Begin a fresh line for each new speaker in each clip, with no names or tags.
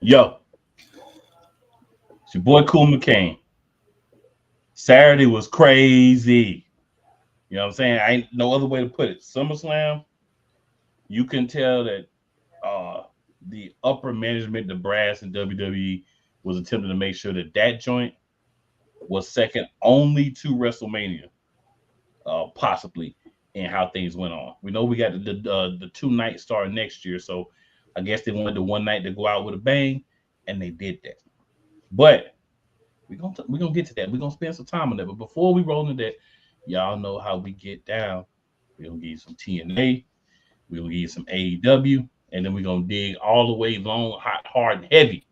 Yo, it's your boy Cool McCain. Saturday was crazy. You know what I'm saying? I ain't no other way to put it. SummerSlam, you can tell that the upper management, the brass in WWE, was attempting to make sure that that joint was second only to WrestleMania, possibly, in how things went on. We know we got the 2 night start next year, so I guess they wanted the one night to go out with a bang, and they did that. But we're gonna get to that. We're gonna spend some time on that. But before we roll into that, y'all know how we get down. We're gonna give you some TNA, we're gonna give you some AEW, and then we're gonna dig all the way long, hot, hard, and heavy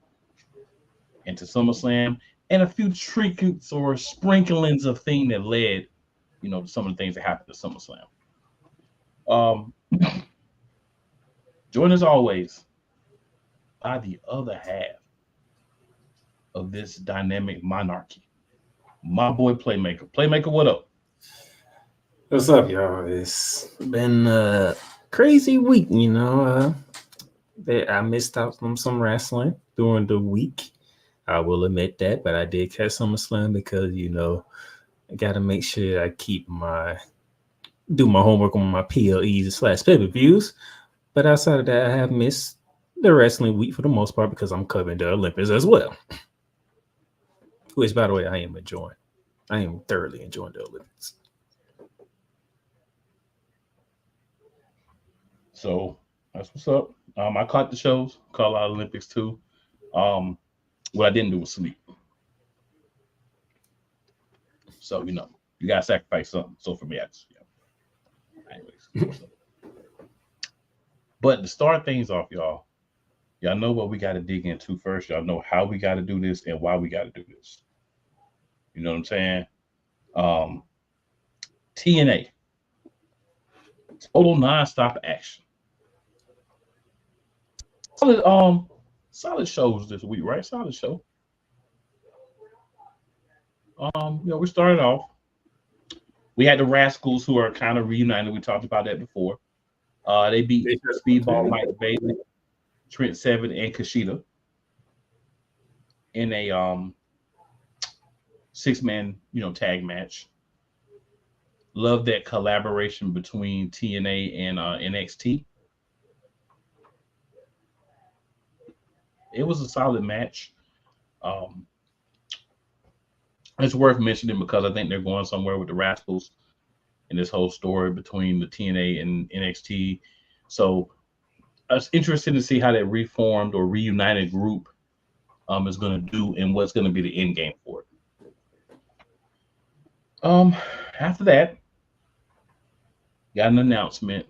into SummerSlam and a few trinkets or sprinklings of things that led, to some of the things that happened at SummerSlam. Um, join as always by the other half of this dynamic monarchy. My boy Playmaker. Playmaker, what up?
What's up, y'all? It's been a crazy week, I missed out on some wrestling during the week. I will admit that, but I did catch SummerSlam because, I got to make sure I do my homework on my PLEs / pay-per-views. But outside of that, I have missed the wrestling week for the most part because I'm covering the Olympics as well. Which, by the way, I am enjoying. I am thoroughly enjoying the Olympics.
So that's what's up. I caught the shows, caught a lot of Olympics too. What I didn't do was sleep. So you gotta sacrifice something. So for me, anyways. But to start things off, y'all know what we got to dig into first. Y'all know how we got to do this and why we got to do this. You know what I'm saying? TNA, total nonstop action. Solid shows this week, right? Solid show. We started off. We had the Rascalz, who are kind of reunited. We talked about that before. They beat Speedball, Mike Bailey, Trent Seven, and Kushida in a 6-man, tag match. Love that collaboration between TNA and NXT. It was a solid match. It's worth mentioning because I think they're going somewhere with the Rascalz in this whole story between the TNA and NXT. So it's interesting to see how that reformed or reunited group is going to do and what's going to be the end game for it. After that, got an announcement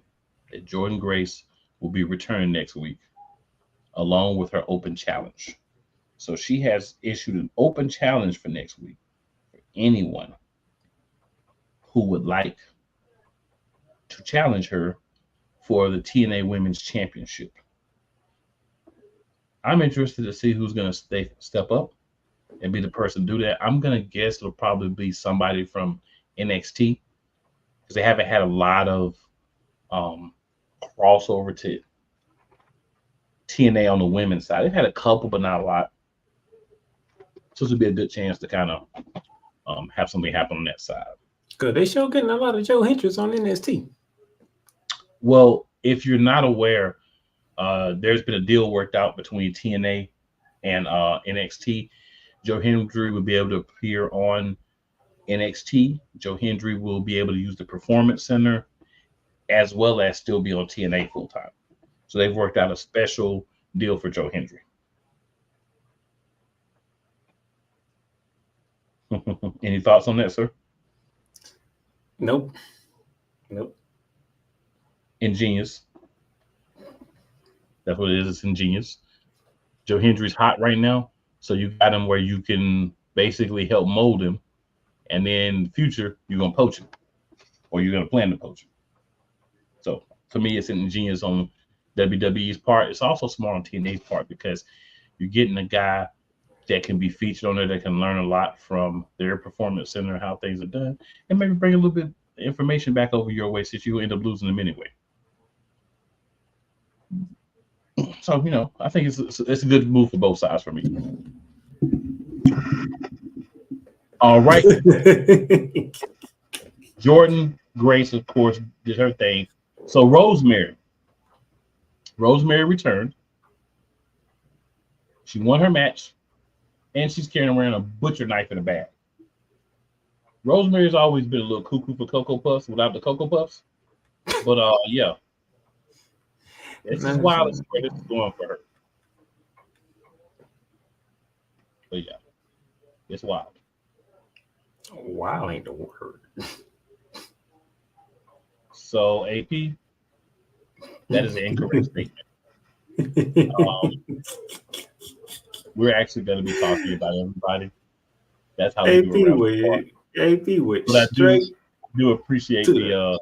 that Jordyn Grace will be returning next week, along with her open challenge. So she has issued an open challenge for next week for anyone who would like to challenge her for the TNA Women's Championship. I'm interested to see who's going to step up and be the person to do that. I'm going to guess it'll probably be somebody from NXT because they haven't had a lot of crossover to TNA on the women's side. They've had a couple, but not a lot. So this would be a good chance to kind of have something happen on that side.
Good. They sure getting a lot of Joe Hendricks on NXT.
Well, if you're not aware, there's been a deal worked out between TNA and NXT. Joe Hendry will be able to appear on NXT. Joe Hendry will be able to use the Performance Center as well as still be on TNA full time. So they've worked out a special deal for Joe Hendry. Any thoughts on that, sir?
Nope.
Ingenious. That's what it is. It's ingenious. Joe Hendry's hot right now, so you got him where you can basically help mold him, and then in the future you're gonna poach him, or you're gonna plan to poach him. So to me, it's ingenious on WWE's part. It's also smart on TNA's part because you're getting a guy that can be featured on there that can learn a lot from their Performance Center, how things are done, and maybe bring a little bit of information back over your way since you end up losing them anyway. So, I think it's a good move for both sides for me. All right. Jordyn Grace, of course, did her thing. So Rosemary returned. She won her match, and she's carrying around a butcher knife in a bag. Rosemary's always been a little cuckoo for Cocoa Puffs without the Cocoa Puffs. But, yeah. This is wild where this is going for her. But, yeah. It's wild.
Wow ain't the word.
So, AP, that is an incorrect statement. We're actually going to be talking about everybody. That's how we do it.
AP with
but I do appreciate the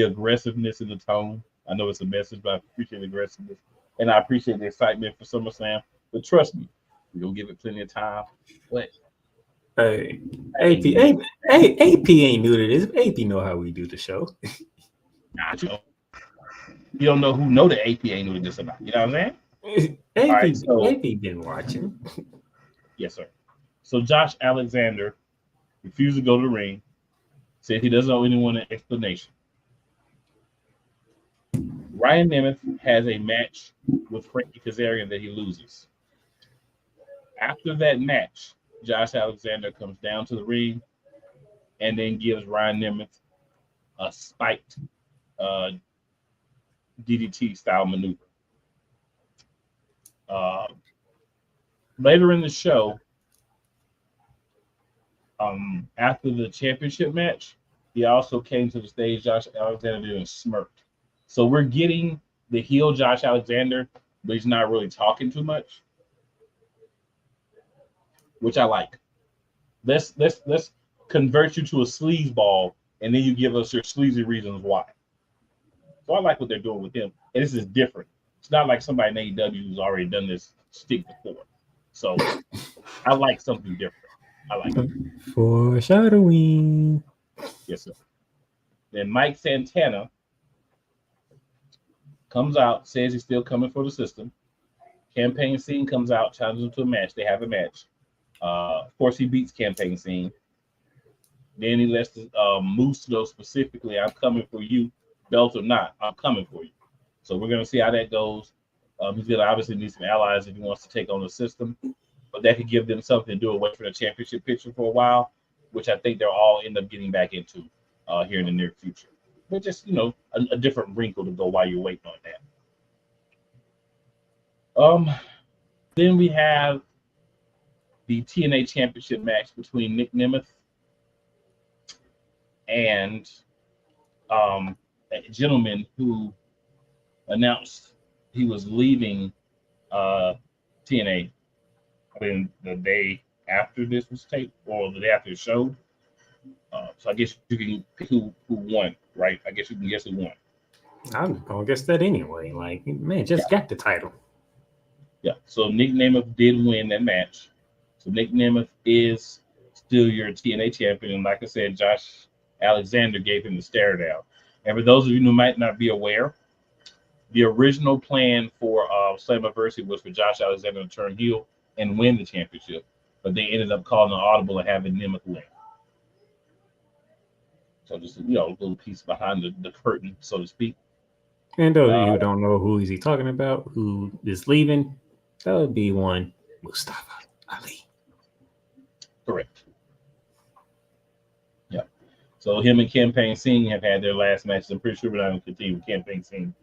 aggressiveness in the tone. I know it's a message, but I appreciate the aggressiveness. And I appreciate the excitement for SummerSlam. But trust me, we're going to give it plenty of time. But
Hey, AP ain't new to this. AP know how we do the show.
Nah, you don't know who know that AP ain't new to this about. You know what I'm saying?
AP been watching.
Yes, sir. So Josh Alexander refused to go to the ring, said he doesn't owe anyone an explanation. Ryan Nemeth has a match with Frankie Kazarian that he loses. After that match, Josh Alexander comes down to the ring and then gives Ryan Nemeth a spiked DDT style maneuver. Later in the show, after the championship match, he also came to the stage. Josh Alexander and smirked. So we're getting the heel Josh Alexander, but he's not really talking too much, which I like. Let's convert you to a sleazeball, and then you give us your sleazy reasons why. So I like what they're doing with him, and this is different. It's not like somebody in AEW who's already done this stick before. So I like something different. I like it.
Foreshadowing.
Yes, sir. Then Mike Santana comes out, says he's still coming for the system. Campaign Singh comes out, challenges him to a match. They have a match. Of course, he beats Campaign Singh. Then he lets Moose know specifically, I'm coming for you, belt or not, I'm coming for you. So we're going to see how that goes. He's going to obviously need some allies if he wants to take on the system. But that could give them something to do away from the championship picture for a while, which I think they'll all end up getting back into here in the near future. But just, a different wrinkle to go while you're waiting on that. Then we have the TNA Championship match between Nic Nemeth and a gentleman who announced he was leaving TNA. I mean, the day after this was taped, or the day after the show. So I guess you can pick who won, right? I guess you can guess who won.
I'm gonna guess that anyway. Like, man, just got the title.
Yeah. So Nic Nemeth did win that match. So Nic Nemeth is still your TNA champion, and like I said, Josh Alexander gave him the stare down. And for those of you who might not be aware, the original plan for Slammiversary was for Josh Alexander to turn heel and win the championship, but they ended up calling an audible and having Nemeth win. So just a little piece behind the curtain, so to speak.
And those of you who don't know who is he talking about, who is leaving, that would be one Mustafa Ali.
Correct. Yeah. So him and Campaign Singh have had their last matches. I'm pretty sure we're not going to continue with Campaign Singh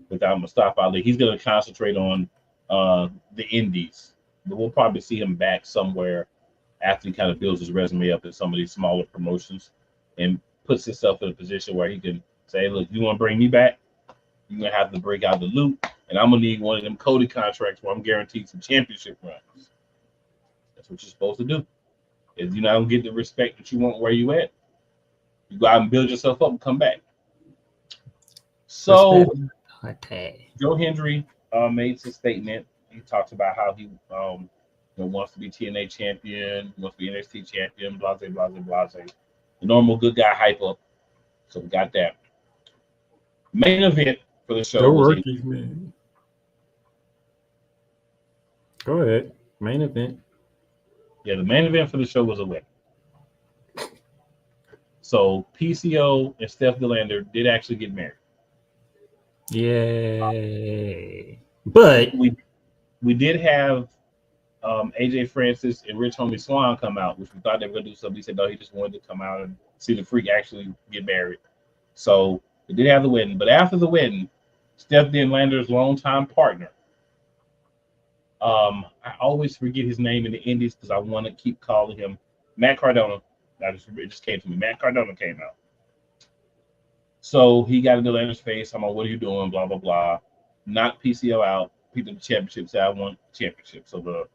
without Mustafa Ali. He's going to concentrate on the indies. But we'll probably see him back somewhere after he kind of builds his resume up in some of these smaller promotions and puts himself in a position where he can say, look, you want to bring me back? You're going to have to break out the loop, and I'm going to need one of them Cody contracts where I'm guaranteed some championship runs. That's what you're supposed to do. If you're not going to get the respect that you want where you at, you go out and build yourself up and come back. So, Joe Hendry made some statement. He talks about how he wants to be TNA champion, wants to be NXT champion, blase, blase, blase. The normal good guy hype up. So we got that. Main event for the show was
Go ahead. Main event.
Yeah, the main event for the show was a wedding. So PCO and Statlander did actually get married.
Yay! But
we did have AJ Francis and Rich Homie Swan come out, which we thought they were gonna do something. He said no, he just wanted to come out and see the freak actually get married. So they did have the wedding, but after the wedding, Statlander's longtime partner. I always forget his name in the Indies because I want to keep calling him Matt Cardona. It just came to me. Matt Cardona came out. So he got into Lander's face. I'm like, what are you doing? Blah, blah, blah. Knocked PCO out. Picked up the championship. Said, I want championship. So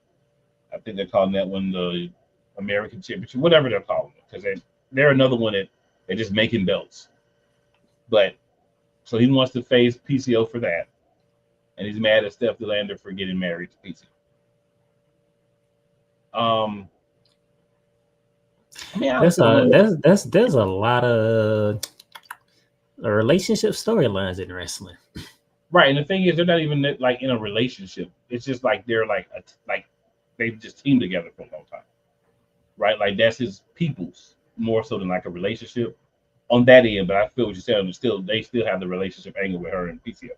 I think they're calling that one the American Championship, whatever they're calling it. Because they're another one that they're just making belts. But so he wants to face PCO for that. And he's mad at Statlander for getting married to PCO.
There's a lot of relationship storylines in wrestling,
right? And the thing is, they're not even like in a relationship. It's just like they're like they've just teamed together for a long time, right? Like that's his people's more so than like a relationship on that end. But I feel what you're saying. They still have the relationship angle with her and PCO.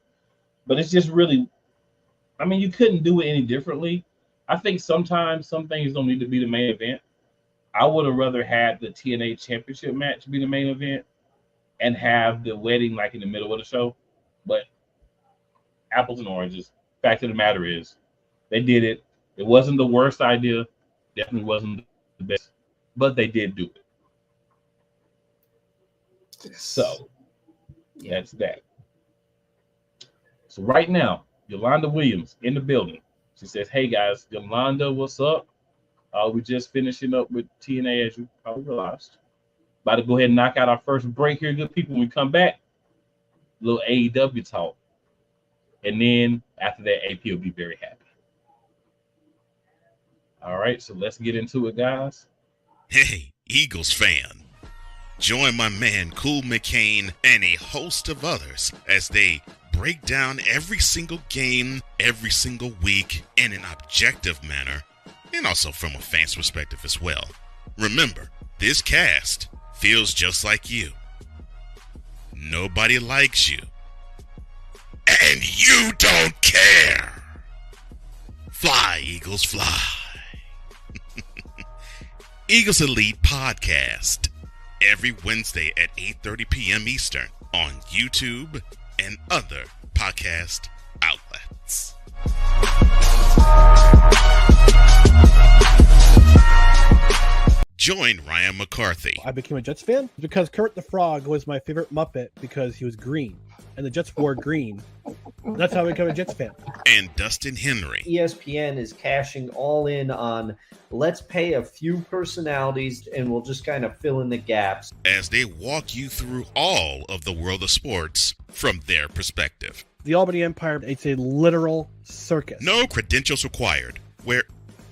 But it's just really, I mean, you couldn't do it any differently. I think sometimes some things don't need to be the main event. I would have rather had the TNA Championship match be the main event and have the wedding like in the middle of the show. But apples and oranges. Fact of the matter is, they did it. It wasn't the worst idea. Definitely wasn't the best. But they did do it. So, that's that. So right now, Yolanda Williams in the building. She says, hey guys, Yolanda, what's up? We're just finishing up with TNA, as you probably realized. About to go ahead and knock out our first break here, good people. When we come back, a little AEW talk. And then after that, AP will be very happy. All right, so let's get into it, guys.
Hey, Eagles fan. Join my man, Cool McCain, and a host of others as they break down every single game, every single week in an objective manner, and also from a fan's perspective as well. Remember, this cast feels just like you. Nobody likes you. And you don't care. Fly, Eagles, fly. Eagles Elite Podcast. Every Wednesday at 8:30 p.m. Eastern on YouTube and other podcast outlets. Join Ryan McCarthy.
I became a Jets fan because Kurt the Frog was my favorite Muppet because he was green, and the Jets wore green. That's how I became a Jets fan.
And Dustin Henry.
ESPN is cashing all in on let's pay a few personalities and we'll just kind of fill in the gaps.
As they walk you through all of the world of sports from their perspective.
The Albany Empire, it's a literal circus.
No credentials required. Where,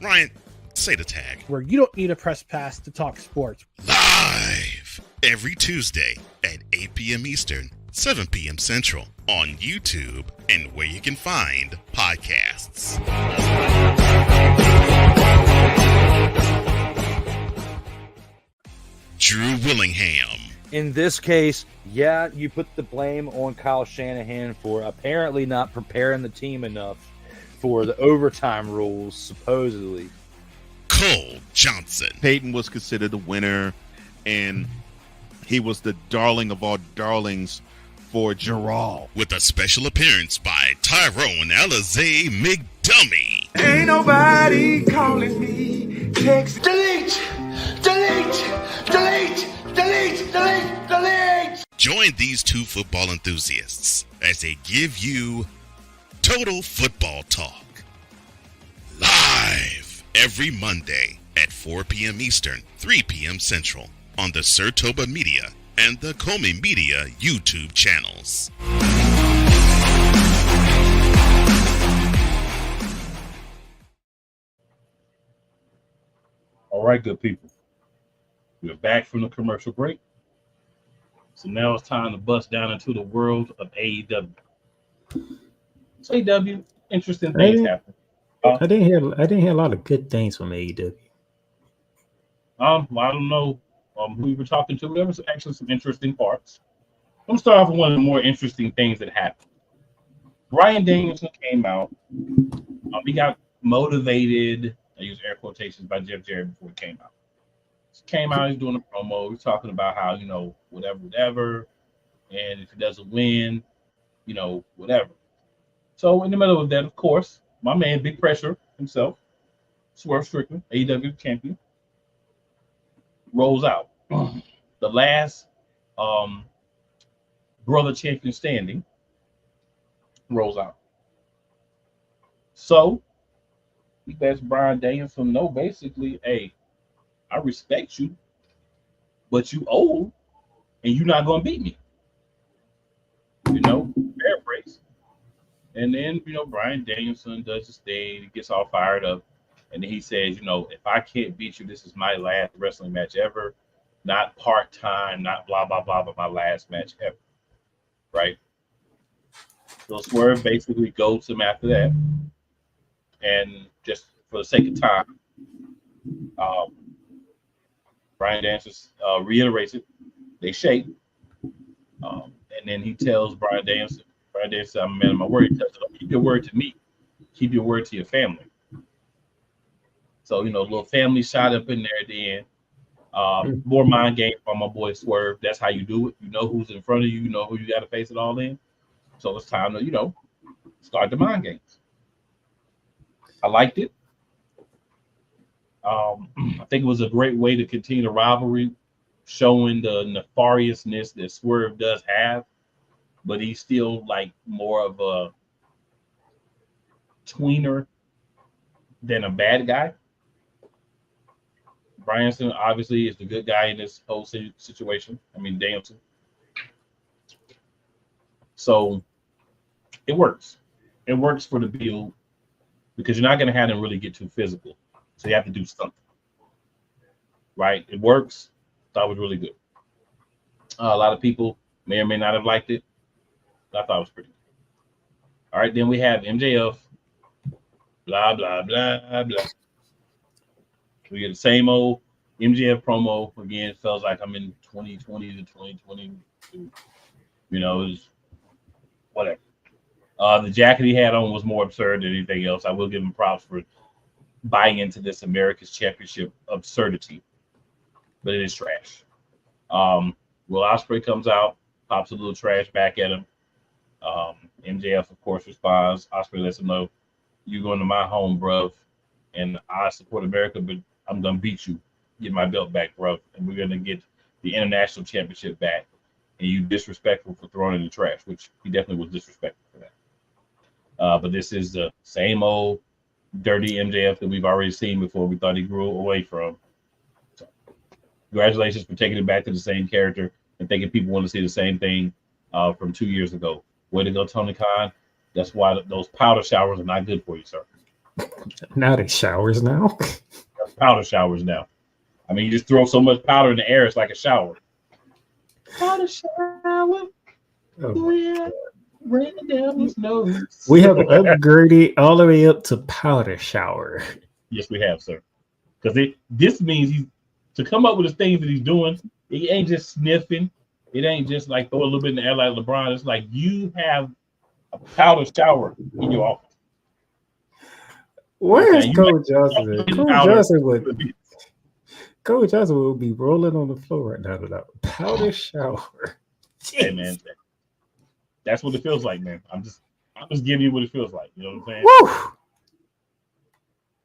Ryan, say the tag.
Where you don't need a press pass to talk sports.
Live every Tuesday at 8 p.m. Eastern, 7 p.m. Central on YouTube and where you can find podcasts. Drew Willingham.
In this case, yeah, you put the blame on Kyle Shanahan for apparently not preparing the team enough for the overtime rules, supposedly.
Cole Johnson.
Peyton was considered the winner, and he was the darling of all darlings for Gerald.
With a special appearance by Tyrone Alizé McDummy.
Ain't nobody calling me. Text delete, delete, delete, delete, delete, delete.
Join these two football enthusiasts as they give you total football talk. Live every Monday at 4 p.m. Eastern, 3 p.m. Central on the Sertoba Media and the Comey Media YouTube channels.
All right, good people. We're back from the commercial break. So now it's time to bust down into the world of AEW. So AEW, interesting things happen.
I didn't hear a lot of good things from AEW.
Well, I don't know who we were talking to. There was actually some interesting parts. I'm gonna start off with one of the more interesting things that happened. Bryan Danielson came out. He got motivated. I use air quotations by Jeff Jarrett before he came out. He came out. He's doing a promo. He's talking about how whatever, and if he doesn't win, whatever. So in the middle of that, of course, my man, Big Pressure himself, Swerve Strickland, AEW Champion, rolls out. The last brother champion standing rolls out. So he lets Bryan Danielson know basically, hey, I respect you, but you old and you're not gonna beat me. Paraphrase. And then, Bryan Danielson does his thing, he gets all fired up, and then he says, if I can't beat you, this is my last wrestling match ever, not part-time, not blah, blah, blah, but my last match ever. Right? So Swerve basically goes him after that. And just for the sake of time, Bryan Danielson reiterates it. They shake. And then he tells Bryan Danielson, I'm a man of my word. He tells him, keep your word to me. Keep your word to your family. So, a little family shot up in there at the end. More mind game from my boy Swerve. That's how you do it. You know who's in front of you. You know who you got to face it all in. So it's time to, start the mind games. I liked it. I think it was a great way to continue the rivalry, showing the nefariousness that Swerve does have, but he's still like more of a tweener than a bad guy. Bryanson obviously is the good guy in this whole situation. Danielson. So it works. It works for the build because you're not going to have them really get too physical. So you have to do something. Right? It works. Thought it was really good. A lot of people may or may not have liked it. But I thought it was pretty good. All right, then we have MJF. Blah, blah, blah, blah. We get the same old MJF promo. Again, it feels like I'm in 2020 to 2022. It was whatever. The jacket he had on was more absurd than anything else. I will give him props for buying into this America's Championship absurdity. But it is trash. Will Ospreay comes out, pops a little trash back at him. MJF, of course, responds. Ospreay lets him know, you're going to my home, bruv, and I support America, but I'm going to beat you, get my belt back, bruv, and we're going to get the International Championship back. And you disrespectful for throwing it in the trash, which he definitely was disrespectful for that. But this is the same old dirty MJF that we've already seen before. We thought he grew away from. So, congratulations for taking it back to the same character and thinking people want to see the same thing from 2 years ago. Way to go, Tony Khan. That's why those powder showers are not good for you, sir.
Now they showers now.
Powder showers now. You just throw so much powder in the air, it's like a shower. Powder shower. Oh yeah. Rain down the snow.
We have upgraded all the way up to powder shower.
Yes, we have, sir. Because this means to come up with the things that he's doing, he ain't just sniffing. It ain't just like throw a little bit in the air like LeBron. It's like you have a powder shower in your office.
Where is Coach Johnson? Coach Johnson will be rolling on the floor right now. Powder shower.
Hey man, that's what it feels like, man. I'm just giving you what it feels like. You know what I'm saying?
Woo!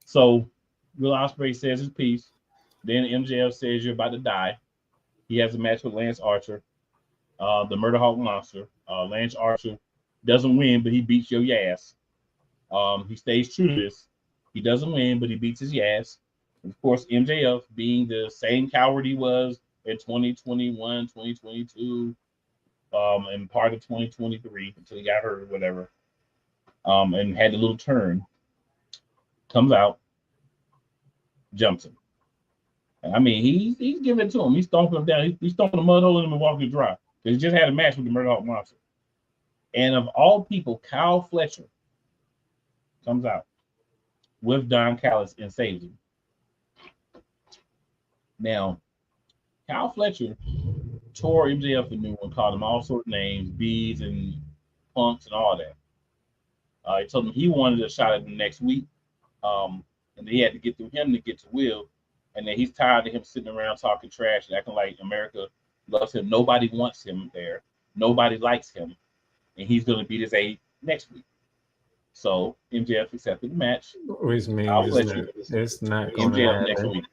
So Will Ospreay says his piece. Then MJF says you're about to die. He has a match with Lance Archer, the Murder Hawk Monster. Lance Archer doesn't win, but he beats your ass. He stays true to this. He doesn't win, but he beats his ass. And of course, MJF, being the same coward he was in 2021, 2022, and part of 2023 until he got hurt or whatever, and had a little turn, comes out, jumps him. He's giving it to him. He's stomping him down. He's stomping the mud hole in him and walking dry. Because he just had a match with the Murder Hawk Monster. And of all people, Kyle Fletcher comes out with Don Callis and saves him. Now, Kyle Fletcher tore MJF a new one, called him all sorts of names, bees and punks and all that. He told him he wanted a shot at him next week, and he had to get through him to get to Will, and then he's tired of him sitting around talking trash and acting like America loves him. Nobody wants him there. Nobody likes him, and he's going to beat his A next week. So MJF accepted the match.
Which means it's not going to
MJF next week.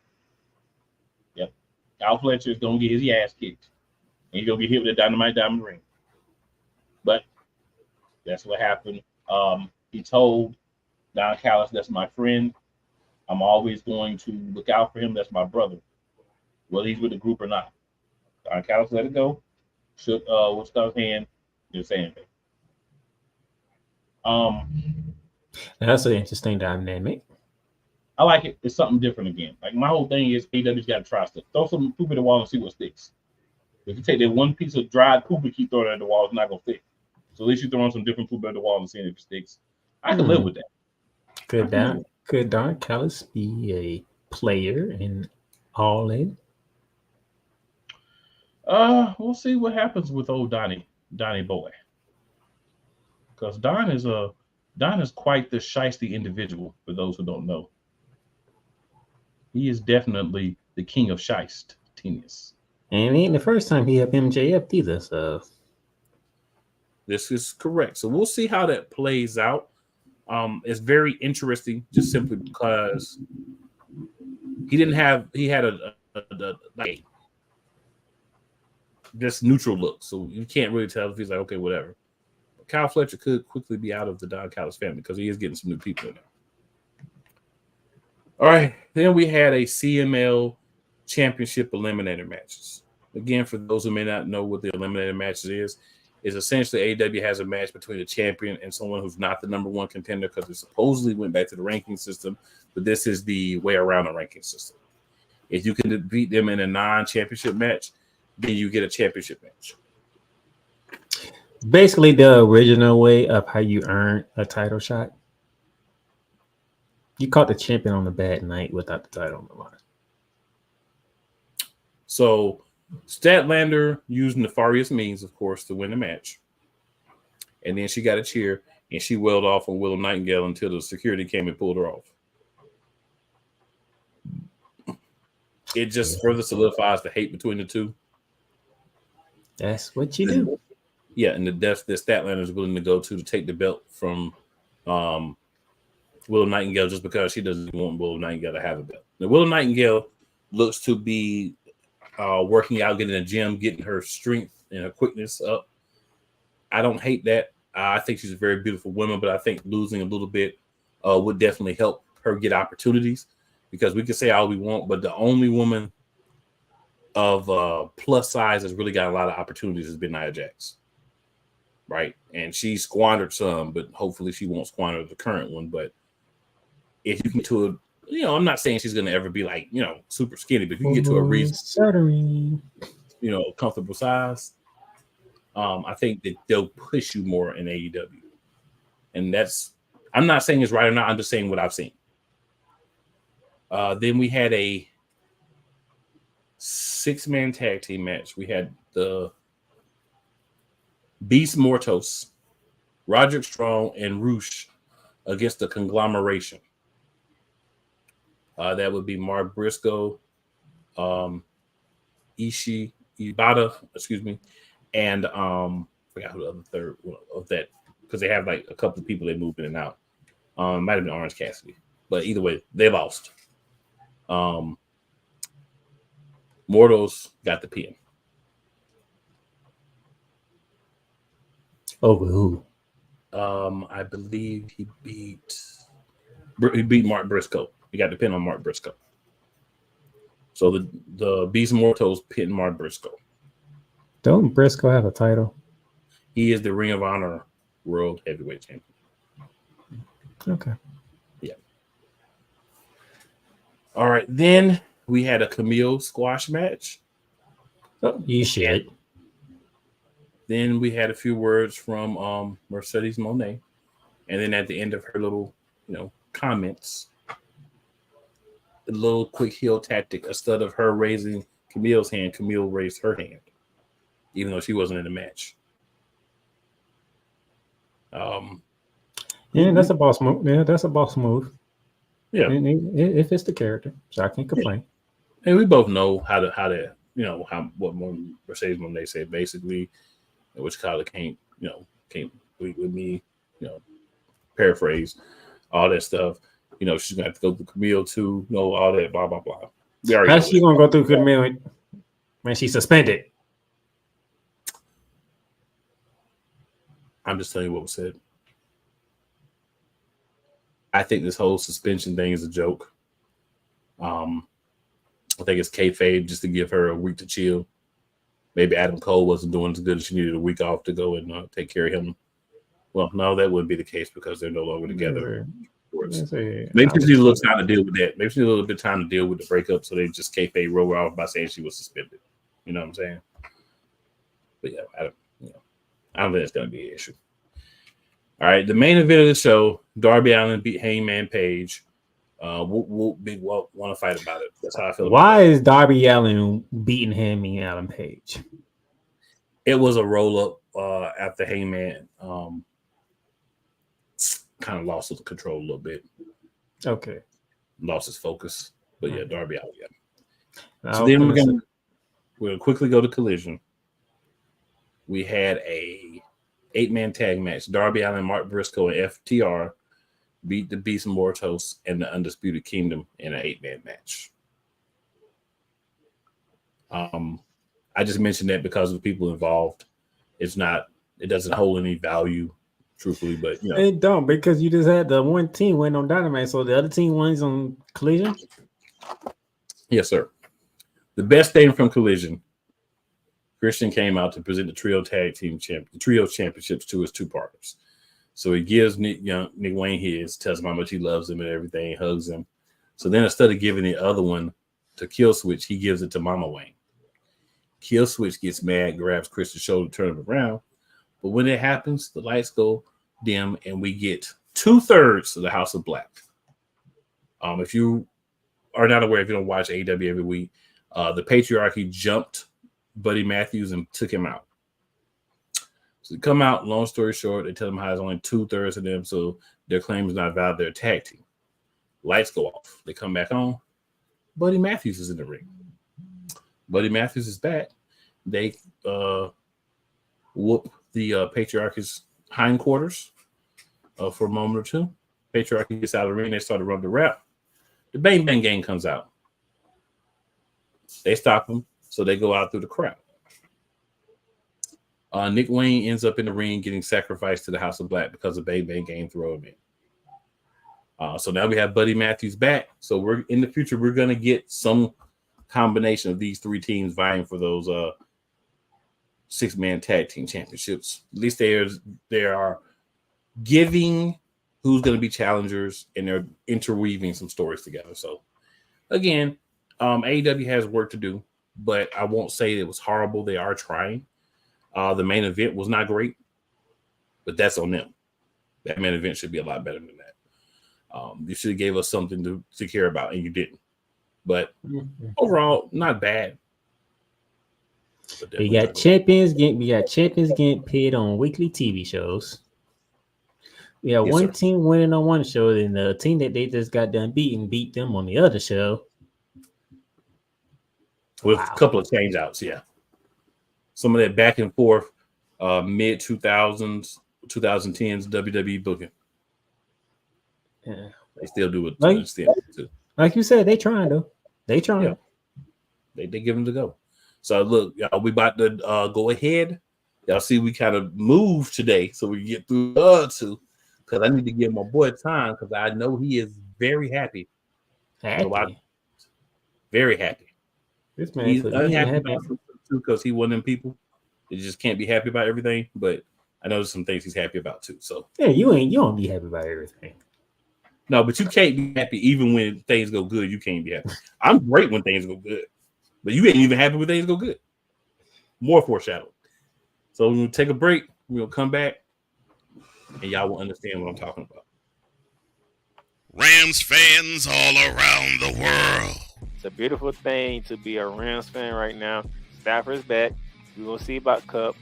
Yep. Kyle Fletcher is going to get his ass kicked, and he's going to get hit with a dynamite diamond ring. But that's what happened. He told Don Callis, "That's my friend. I'm always going to look out for him. That's my brother, whether he's with the group or not." Don Callis let it go. Shook Wichita's hand. Didn't say anything.
That's an interesting dynamic.
I like it. It's something different again. Like, my whole thing is AEW's got to try stuff. Throw some poop at the wall and see what sticks. If you take that one piece of dried poop and keep throwing it at the wall, it's not going to stick. So at least you're throwing some different poop at the wall and seeing if it sticks. I can live with that.
Could Don Callis be a player in All In?
We'll see what happens with old Donnie boy. Because Don is quite the shiesty individual, for those who don't know. He is definitely the king of shiest tennis.
And it ain't the first time he had MJF either, so
this is correct. So we'll see how that plays out. It's very interesting, just simply because he had a just neutral look, so you can't really tell if he's like, okay, whatever. But Kyle Fletcher could quickly be out of the Don Callis family because he is getting some new people in there. All right, then we had a CML Championship Eliminator matches. Again, for those who may not know what the Eliminator matches is essentially AEW has a match between a champion and someone who's not the number one contender because it supposedly went back to the ranking system, but this is the way around the ranking system. If you can beat them in a non-championship match, then you get a championship match.
Basically the original way of how you earn a title shot. You caught the champion on a bad night without the title on the line.
So Statlander used nefarious means, of course, to win the match. And then she got a cheer, and she wailed off on Willow Nightingale until the security came and pulled her off. It just further solidifies the hate between the two.
That's what you do.
Yeah, and the depths that Statlander is willing to go to take the belt from Willow Nightingale just because she doesn't want Willow Nightingale to have a belt. Now, Willow Nightingale looks to be working out, getting in the gym, getting her strength and her quickness up. I don't hate that. I think she's a very beautiful woman, but I think losing a little bit would definitely help her get opportunities because we can say all we want, but the only woman of plus size has really got a lot of opportunities has been Nia Jax. Right. And she squandered some, but hopefully she won't squander the current one. But if you get to a, I'm not saying she's going to ever be like, super skinny, but if you can get to a reasonable, comfortable size, I think that they'll push you more in AEW. And I'm not saying it's right or not. I'm just saying what I've seen. Then we had a 6-man tag team match. We had the Beast Mortos, Roderick Strong, and Roosh against the Conglomeration. That would be Mark Briscoe, Ibata, and I forgot who the other third one of that, because they have like a couple of people that move in and out. Might have been Orange Cassidy, but either way, they lost. Mortos got the pin.
Over who?
I believe he beat Mark Briscoe. He got the pin on Mark Briscoe. So the Beast Mortals pinned Mark Briscoe.
Don't Briscoe have a title?
He is the Ring of Honor World Heavyweight Champion.
Okay.
Yeah. All right. Then we had a Camille squash match.
Oh, you should.
Then we had a few words from Mercedes Moné. And then at the end of her little, comments, little quick heel tactic. Instead of her raising Camille's hand, Camille raised her hand, even though she wasn't in the match.
Yeah, that's a boss move. Yeah, that's a boss move.
Yeah,
if it's the character, so I can't complain.
And we both know how to what more Mercedes Moné said basically, which Kyle can't with me, paraphrase all that stuff. She's gonna have to go through Camille too, all that, blah blah blah.
How's she gonna go through Camille when she's suspended?
I'm just telling you what was said. I think this whole suspension thing is a joke. I think it's kayfabe just to give her a week to chill. Maybe Adam Cole wasn't doing as good as she needed a week off to go and take care of him. Well, no, that wouldn't be the case because they're no longer together. Maybe she needs a little time to deal with that. Maybe she needs a little bit of time to deal with the breakup, so they just kayfabe roll her off by saying she was suspended. You know what I'm saying? But yeah, I don't think it's going to be an issue. All right, the main event of the show, Darby Allin beat Hangman Page. Big Walt want to fight about it. That's how I feel.
Why is Darby Allin beating Hangman Page?
It was a roll up after Hangman kind of lost his control a little bit.
Okay, lost
his focus. But yeah, Darby Allin. Yeah. So then we're gonna quickly go to Collision. We had a 8-man tag match. Darby Allin, Mark Briscoe, and FTR beat the Beast Mortos and the Undisputed Kingdom in an 8-man match. I just mentioned that because of the people involved. It doesn't hold any value, truthfully, but
it don't, because you just had the one team win on Dynamite, so the other team wins on Collision.
Yes, sir. The best thing from Collision, Christian came out to present the trio championships to his two partners. So he gives Nick Wayne his, tells him how much he loves him and everything, hugs him. So then instead of giving the other one to Killswitch, he gives it to Mama Wayne. Killswitch gets mad, grabs Christian's shoulder, turns him around. But when it happens, the lights go dim and we get 2/3 of the House of Black. If you are not aware, if you don't watch AEW every week, the Patriarchy jumped Buddy Matthews and took him out. So they come out, long story short, they tell them how there's only 2/3 of them, so their claim is not valid. They're a tag team. Lights go off. They come back on. Buddy Matthews is in the ring. Buddy Matthews is back. They whoop the Patriarchy's hindquarters for a moment or two. Patriarchy gets out of the ring. They start to run the rap. The Bang Bang Gang comes out. They stop them, so they go out through the crowd. Nick Wayne ends up in the ring getting sacrificed to the House of Black because the Bang Bang Gang throw him in. So now we have Buddy Matthews back. So we're in the future, we're going to get some combination of these three teams vying for those 6-man tag team championships. At least they are giving who's going to be challengers, and they're interweaving some stories together. So again, AEW has work to do, but I won't say it was horrible. They are trying. The main event was not great, but that's on them. That main event should be a lot better than that. You should have gave us something to care about, and you didn't. But overall, not bad.
We got champions getting paid on weekly TV shows. We have one team winning on one show, and the team that they just got done beat them on the other show.
With a couple of change outs, yeah. Some of that back and forth mid 2000s, 2010s WWE booking.
Yeah.
They still do it
to
an extent too.
Like you said, they trying though. They trying.
Yeah. They give them to go. So look, y'all, we about to go ahead. Y'all see we kind of moved today, so we get through two. Because I need to give my boy time, because I know he is very happy. Very happy.
This man,
he's unhappy about something too, because he one of them people that just can't be happy about everything. But I know there's some things he's happy about too. So
yeah, you don't be happy about everything.
No, but you can't be happy even when things go good. You can't be happy. I'm great when things go good, but you ain't even happy when things go good. More foreshadowing. So we're gonna take a break. We'll come back, and y'all will understand what I'm talking about.
Rams fans all around the world.
It's a beautiful thing to be a Rams fan right now. Stafford's back. We're going to see about Cup.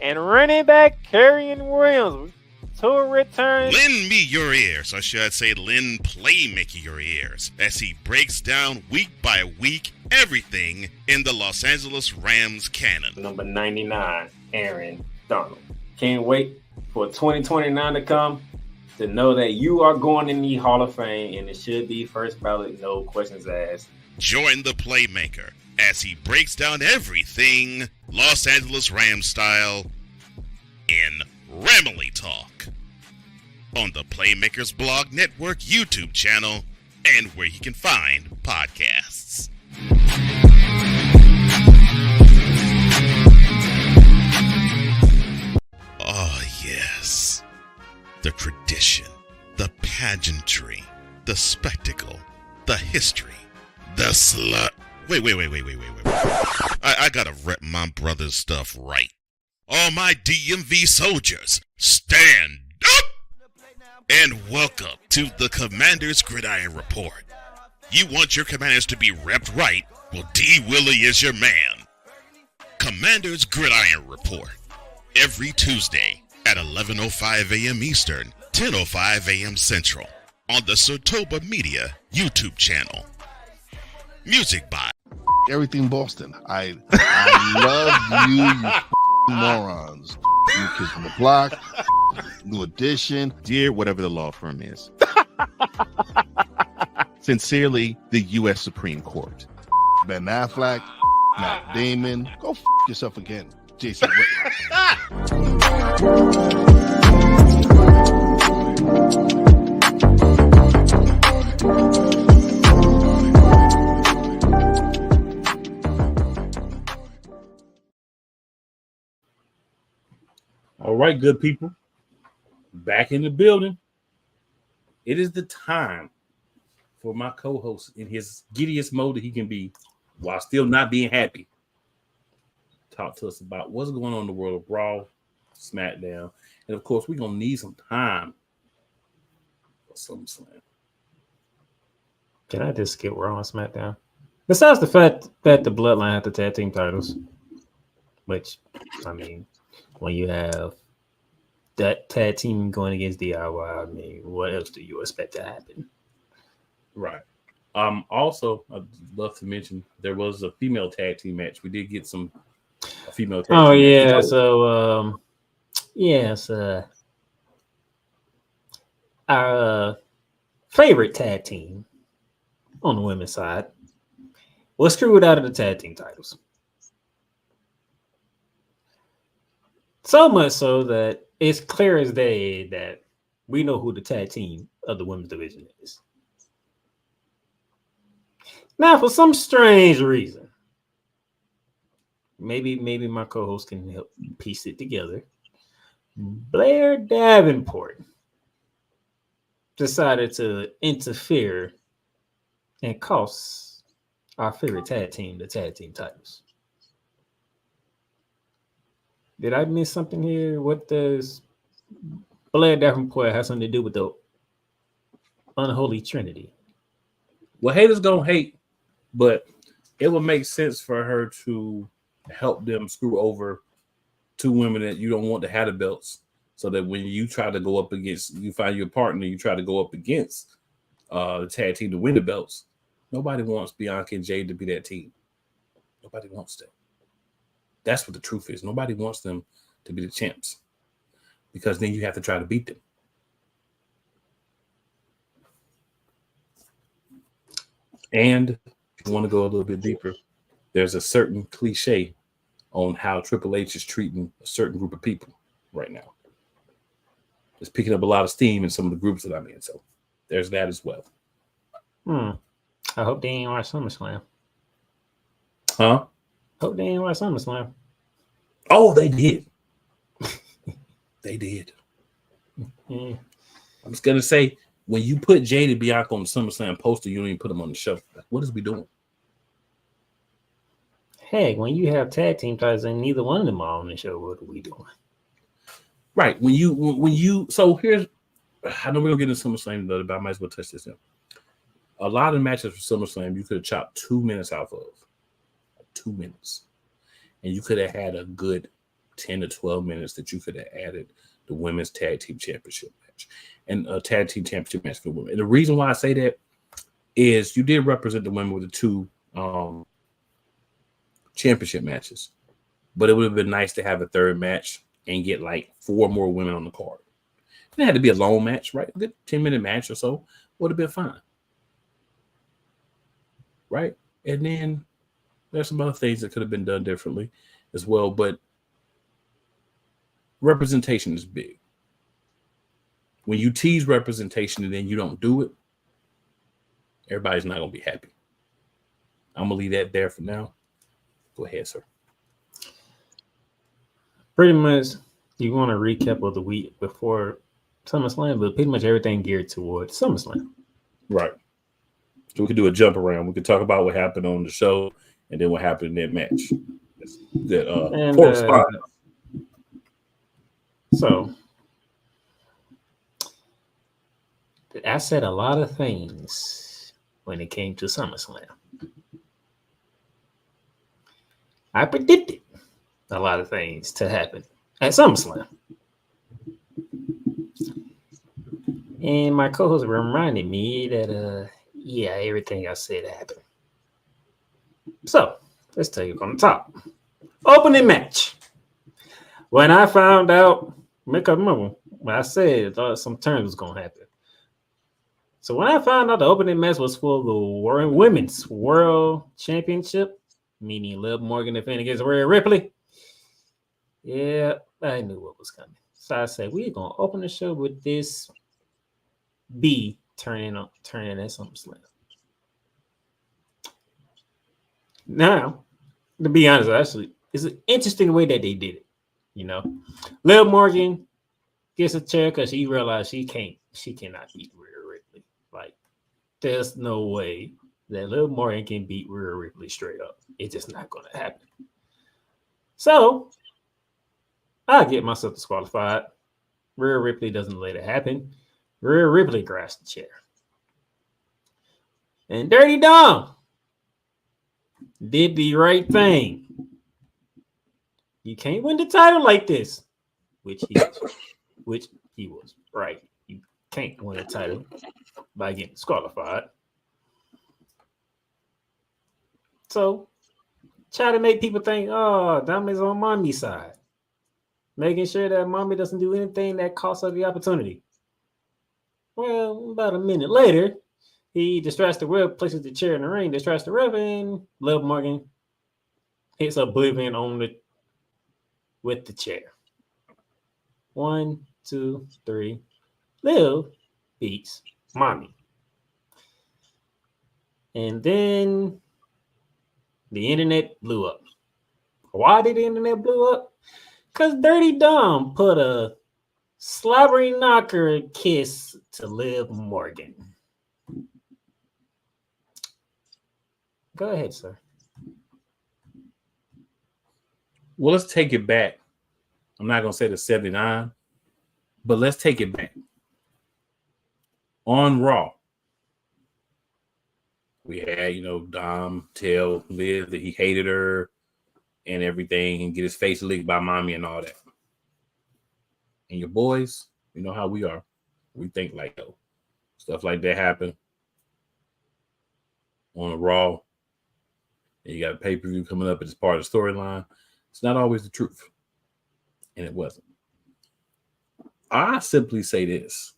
And running back Kyren Williams to return.
Lend me your ears, or should I say lend Playmaker your ears, as he breaks down week by week everything in the Los Angeles Rams canon.
Number 99, Aaron Donald. Can't wait for 2029 to come to know that you are going in the Hall of Fame, and it should be first ballot, no questions asked.
Join the Playmaker as he breaks down everything Los Angeles Rams style in Ramily Talk on the Playmakers Blog Network YouTube channel and where you can find podcasts. Oh, yes. The tradition, the pageantry, the spectacle, the history, the slut. Wait. I gotta rep my brother's stuff right. All my DMV soldiers, stand up! And welcome to the Commander's Gridiron Report. You want your commanders to be repped right? Well, D. Willie is your man. Commander's Gridiron Report. Every Tuesday at 11:05 a.m. Eastern, 10:05 a.m. Central on the Sotoba Media YouTube channel. Music by
Everything Boston. I love you morons. New Kids from the Block, New Edition.
Dear whatever the law firm is. Sincerely, the U.S. Supreme Court.
Ben Affleck, Matt Damon. Go yourself again, Jason Whitlock.
All right, good people. Back in the building. It is the time for my co-host in his giddiest mode that he can be while still not being happy. Talk to us about what's going on in the world of Raw, SmackDown, and of course, we're going to need some time for SummerSlam.
Can I just skip Raw and SmackDown? Besides the fact that the Bloodline have the tag team titles, which, I mean, when you have that tag team going against DIY, I mean, what else do you expect to happen?
Right. Also, I'd love to mention there was a female tag team match. We did get a female tag team
yeah.
match.
So, our favorite tag team on the women's side was screwed out of the tag team titles. So much so that it's clear as day that we know who the tag team of the women's division is. Now, for some strange reason, maybe my co-host can help piece it together. Blair Davenport decided to interfere and cost our favorite tag team the tag team titles. Did I miss something here? What does Blair Davenport have something to do with the unholy trinity?
Well, haters gonna hate, but it would make sense for her to help them screw over two women that you don't want to have the belts, so that when you try to go up against, you find your partner, you try to go up against the tag team to win the belts. Nobody wants Bianca and Jade to be that team. Nobody wants that. That's what the truth is. Nobody wants them to be the champs, because then you have to try to beat them. And if you want to go a little bit deeper, there's a certain cliche on how Triple H is treating a certain group of people right now. It's picking up a lot of steam in some of the groups that I'm in. So there's that as well.
I hope they ain't watch SummerSlam.
Huh?
Hope they ain't watch SummerSlam.
Oh, they did. They did.
Yeah.
I was going to say, when you put Jade and Bianca on the SummerSlam poster, you don't even put them on the show. What is we doing?
Heck, when you have tag team titles and neither one of them are on the show, what are we doing?
Right. So here's I know we're gonna get into SummerSlam, but I might as well touch this now. A lot of matches for SummerSlam, you could have chopped 2 minutes off of 2 minutes, and you could have had a good 10 to 12 minutes that you could have added the women's tag team championship match and a tag team championship match for women. And the reason why I say that is you did represent the women with the 2 championship matches, but it would have been nice to have a third match and get like 4 more women on the card. It had to be a long match, right? A good 10-minute match or so would have been fine. Right? And then there's some other things that could have been done differently as well, but representation is big. When you tease representation and then you don't do it, everybody's not going to be happy. I'm going to leave that there for now. Go ahead, sir.
Pretty much, you want a recap of the week before SummerSlam, but pretty much everything geared towards SummerSlam.
Right. So we could do a jump around. We could talk about what happened on the show and then what happened in that match.
So I said a lot of things when it came to SummerSlam. I predicted a lot of things to happen at SummerSlam. And my co-host reminded me that, everything I said happened. So, let's take it from the top. Opening match. When I found out, remember, when I said some turns was going to happen. So, when I found out the opening match was for the Women's World Championship, meaning Liv Morgan defending against Rhea Ripley, yeah, I knew what was coming. So, I said, we're going to open the show with this B turning at SummerSlam. Now, to be honest, actually, it's an interesting way that they did it. You know, Liv Morgan gets a chair because she realized she cannot beat Rhea Ripley. Like, there's no way that Liv Morgan can beat Rhea Ripley straight up. It's just not going to happen. So, I get myself disqualified. Rhea Ripley doesn't let it happen. Rhea Ripley grabs the chair. And Dirty Dom did the right thing. You can't win the title like this, which he was right. You can't win a title by getting disqualified. So, try to make people think, oh, Dom is on Mommy's side. Making sure that Mommy doesn't do anything that costs her the opportunity. Well, about a minute later, he distracts the ref, places the chair in the ring, distracts the ref, and Liv Morgan hits Oblivion with the chair. 1, 2, 3. Liv beats Mommy. And then the internet blew up. Why did the internet blow up? Because Dirty Dom put a slobbery knocker kiss to Liv Morgan. Go ahead, sir.
Well, let's take it back. I'm not going to say the 79, but let's take it back. On Raw, we had, Dom tell Liv that he hated her and everything and get his face licked by Mommy and all that. And your boys, you know how we are. We think like, stuff like that happened on a Raw. And you got a pay-per-view coming up as part of the storyline. It's not always the truth. And it wasn't. I simply say this.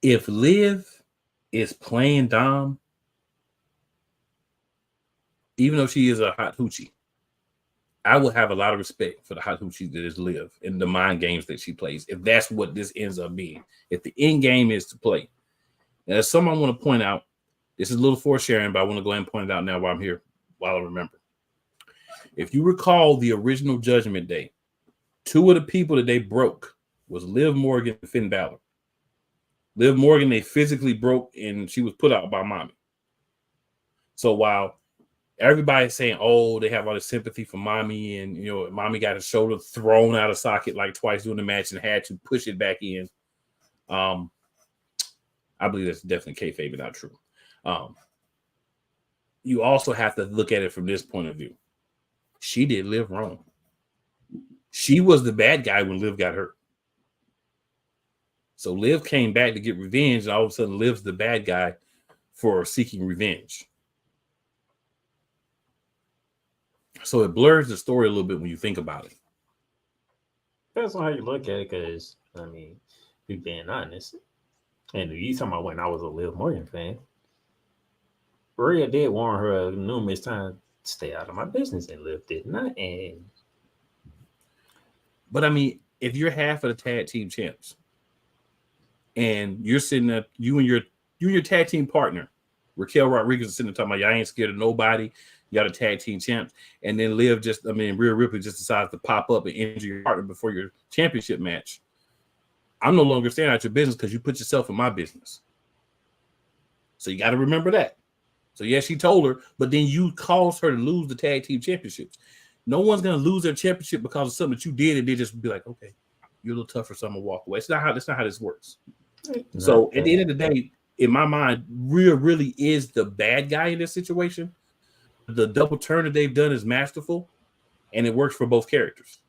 If Liv is playing Dom, even though she is a hot hoochie, I will have a lot of respect for the hot hoochie that is Liv and the mind games that she plays. If that's what this ends up being. If the end game is to play. Now, there's something I want to point out. This is a little foresharing, but I want to go ahead and point it out now while I'm here, while I remember. If you recall the original Judgment Day, 2 of the people that they broke was Liv Morgan and Finn Balor. Liv Morgan, they physically broke, and she was put out by Mommy. So while everybody's saying, oh, they have all this sympathy for mommy, and mommy got her shoulder thrown out of socket like twice during the match and had to push it back in. I believe that's definitely kayfabe, but not true. You also have to look at it from this point of view. She did Liv wrong. She was the bad guy when Liv got hurt. So Liv came back to get revenge, and all of a sudden Liv's the bad guy for seeking revenge. So it blurs the story a little bit when you think about it.
Depends on how you look at it, because, I mean, be being honest, and you talking about when I was a Liv Morgan fan, Rhea did warn her numerous times, stay out of my business, and Liv did not.
But I mean, if you're half of the tag team champs, and you're sitting there, you and your tag team partner, Raquel Rodriguez, is sitting there talking about, y'all ain't scared of nobody. You got a tag team champs, and then Rhea Ripley just decides to pop up and injure your partner before your championship match. I'm no longer staying out your business because you put yourself in my business. So you got to remember that. So yeah, she told her, but then you caused her to lose the tag team championships. No one's gonna lose their championship because of something that you did, and they just be like, okay, you're a little tougher, so I'm gonna walk away. That's not how this works. So at the end of the day, in my mind, Rhea really is the bad guy in this situation. The double turn that they've done is masterful, and it works for both characters.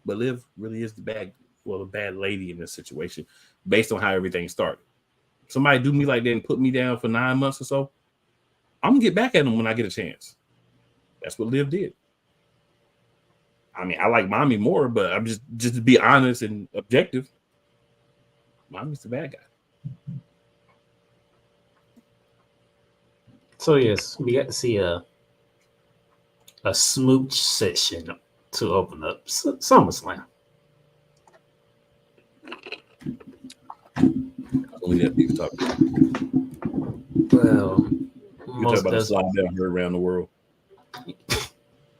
But Liv really is the bad lady in this situation, based on how everything started. Somebody do me like that and put me down for 9 months or so, I'm gonna get back at them when I get a chance. That's what Liv did. I mean, I like Mommy more, but I'm just to be honest and objective, Mommy's the bad guy.
So yes, we got to see a smooch session to open up SummerSlam.
Only that people talk about.
Well,
you talk about the slide down here around the world.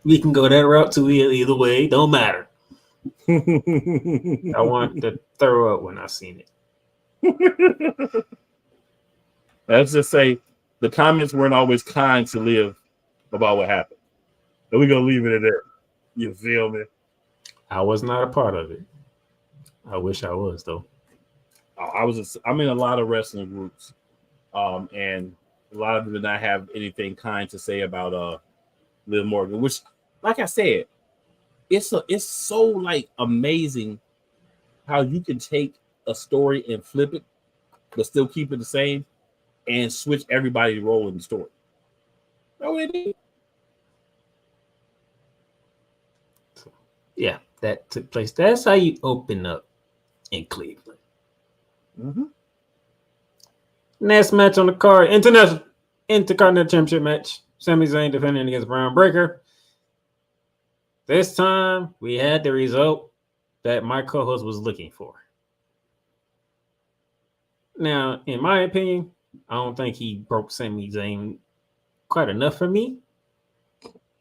We can go that route too. Either way, don't matter. I want to throw up when I seen it.
Let's just say the comments weren't always kind to Liv about what happened. So we're gonna leave it at that. You feel me?
I was not a part of it. I wish I was, though.
I'm in a lot of wrestling groups, and a lot of them did not have anything kind to say about Liv Morgan. Which, like I said, it's so like amazing how you can take a story and flip it, but still keep it the same, and switch everybody's role in the story. That's what they did.
Yeah, that took place. That's how you open up in Cleveland.
Mm-hmm.
Next match on the card, Intercontinental Championship match. Sami Zayn defending against Braun Breaker. This time, we had the result that my co-host was looking for. Now, in my opinion, I don't think he broke Sami Zayn quite enough for me,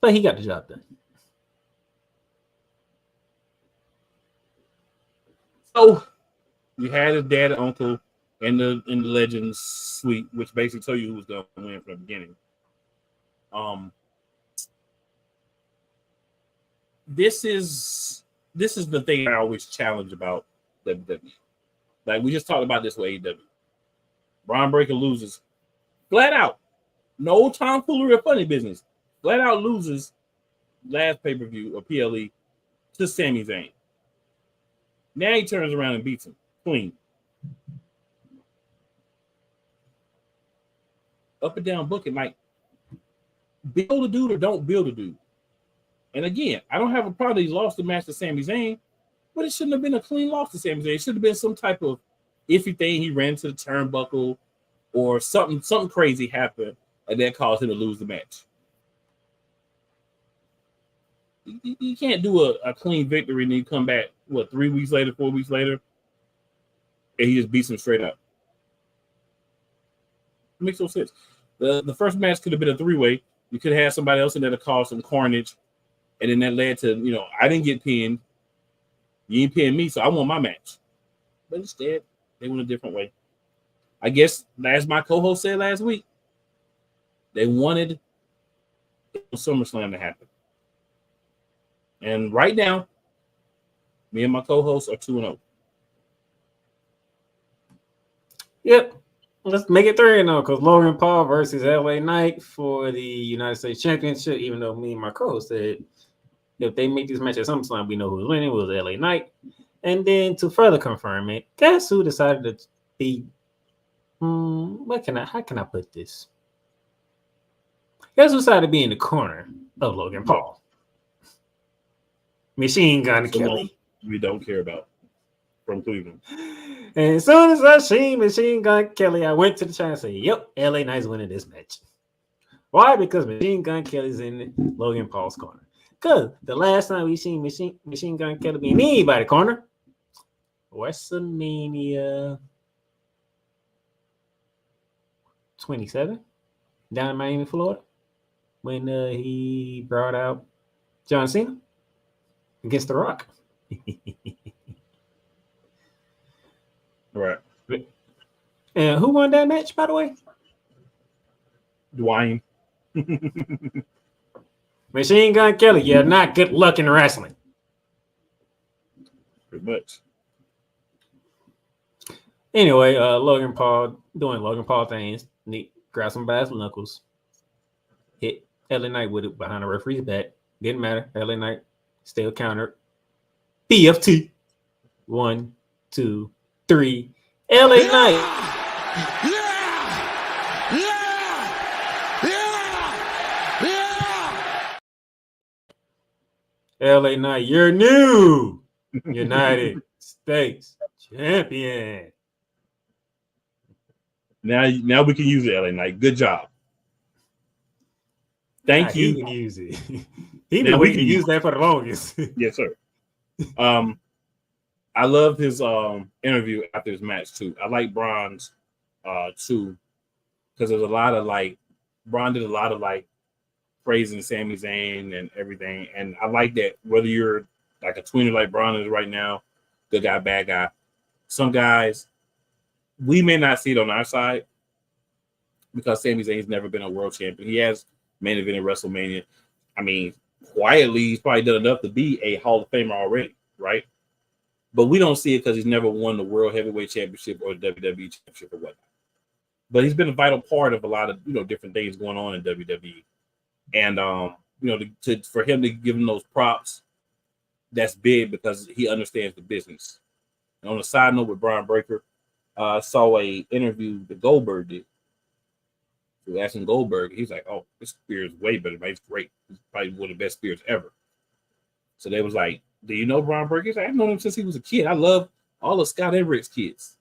but he got the job done.
So you had his dad and uncle in the Legends suite, which basically tell you who was going to win from the beginning. This is the thing I always challenge about WWE. Like we just talked about this with AEW. Braun Breaker loses flat out. No tomfoolery or funny business. Flat out loses last pay-per-view or PLE to Sami Zayn. Now he turns around and beats him clean. Up and down booking, like build a dude or don't build a dude. And again, I don't have a problem he's lost the match to Sami Zayn, but it shouldn't have been a clean loss to Sami Zayn. It should have been some type of iffy thing. He ran to the turnbuckle or something crazy happened and that caused him to lose the match. You can't do a clean victory and then you come back, 3 weeks later, 4 weeks later, and he just beats him straight up. It makes no sense. The first match could have been a 3-way. You could have had somebody else in there to cause some carnage, and then that led to, I didn't get pinned. You ain't pinned me, so I won my match. But instead, they went a different way. I guess, as my co-host said last week, they wanted SummerSlam to happen. And right now, me and my co-hosts are 2-0.
Yep. Let's make it 3-0 because Logan Paul versus LA Knight for the United States Championship, even though me and my co-host said if they make this match at SummerSlam, we know who's winning, was LA Knight. And then to further confirm it, guess who decided to be how can I put this? Guess who decided to be in the corner of Logan Paul? Machine Gun Kelly.
We don't care about from Cleveland.
And as soon as I seen Machine Gun Kelly, I went to the chat and said, yep, LA Knight's winning this match. Why? Because Machine Gun Kelly's in Logan Paul's corner. Because the last time we seen Machine Gun Kelly be in anybody's corner, WrestleMania 27 down in Miami, Florida, when he brought out John Cena against The Rock.
Right.
And who won that match, by the way?
Dwayne.
Machine Gun Kelly, you're not good luck in wrestling.
Pretty much.
Anyway, Logan Paul doing Logan Paul things. Neat, grab some bass knuckles. Hit LA Knight with it behind the referee's back. Didn't matter. LA Knight still countered. BFT. 1, 2, 3. LA Knight. LA Knight, you're new United States Champion.
Now we can use it, LA Knight. Good job. Thank you.
He can use it. He knew we can use that for the longest.
Yes, sir. I love his interview after his match too. I like Braun's too, because there's a lot of Braun did a lot of praising Sami Zayn and everything, and I like that. Whether you're like a tweener like Braun is right now, good guy, bad guy. Some guys we may not see it on our side because Sami Zayn's never been a world champion. He has main event in WrestleMania. I mean, quietly, he's probably done enough to be a Hall of Famer already, right? But we don't see it because he's never won the World Heavyweight Championship or the WWE Championship or whatnot. But he's been a vital part of a lot of different things going on in WWE, and for him to give him those props, that's big because he understands the business. And on a side note with Brian Breaker, I saw a interview that Goldberg did. He was asking Goldberg, he's like, "Oh, this spear is way better. Man. It's great. It's probably one of the best spears ever." So they was like, "Do you know Brian Breaker?" He's like, "I've known him since he was a kid. I love all of Scott Everett's kids."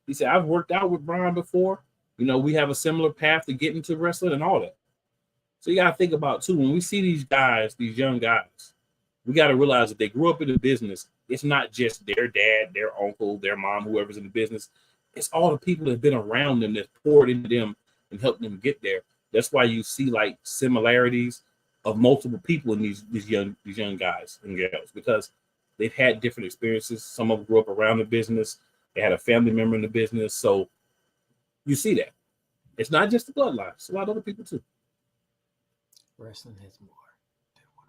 He said, "I've worked out with Brian before. We have a similar path to get into wrestling and all that." So you got to think about too, when we see these guys, these young guys, we got to realize that they grew up in the business. It's not just their dad, their uncle, their mom, whoever's in the business. It's all the people that have been around them that poured into them and helped them get there. That's why you see similarities of multiple people in these young guys and girls, because they've had different experiences. Some of them grew up around the business. They had a family member in the business. So you see that. It's not just the bloodline. It's a lot of other people too.
Wrestling has more than one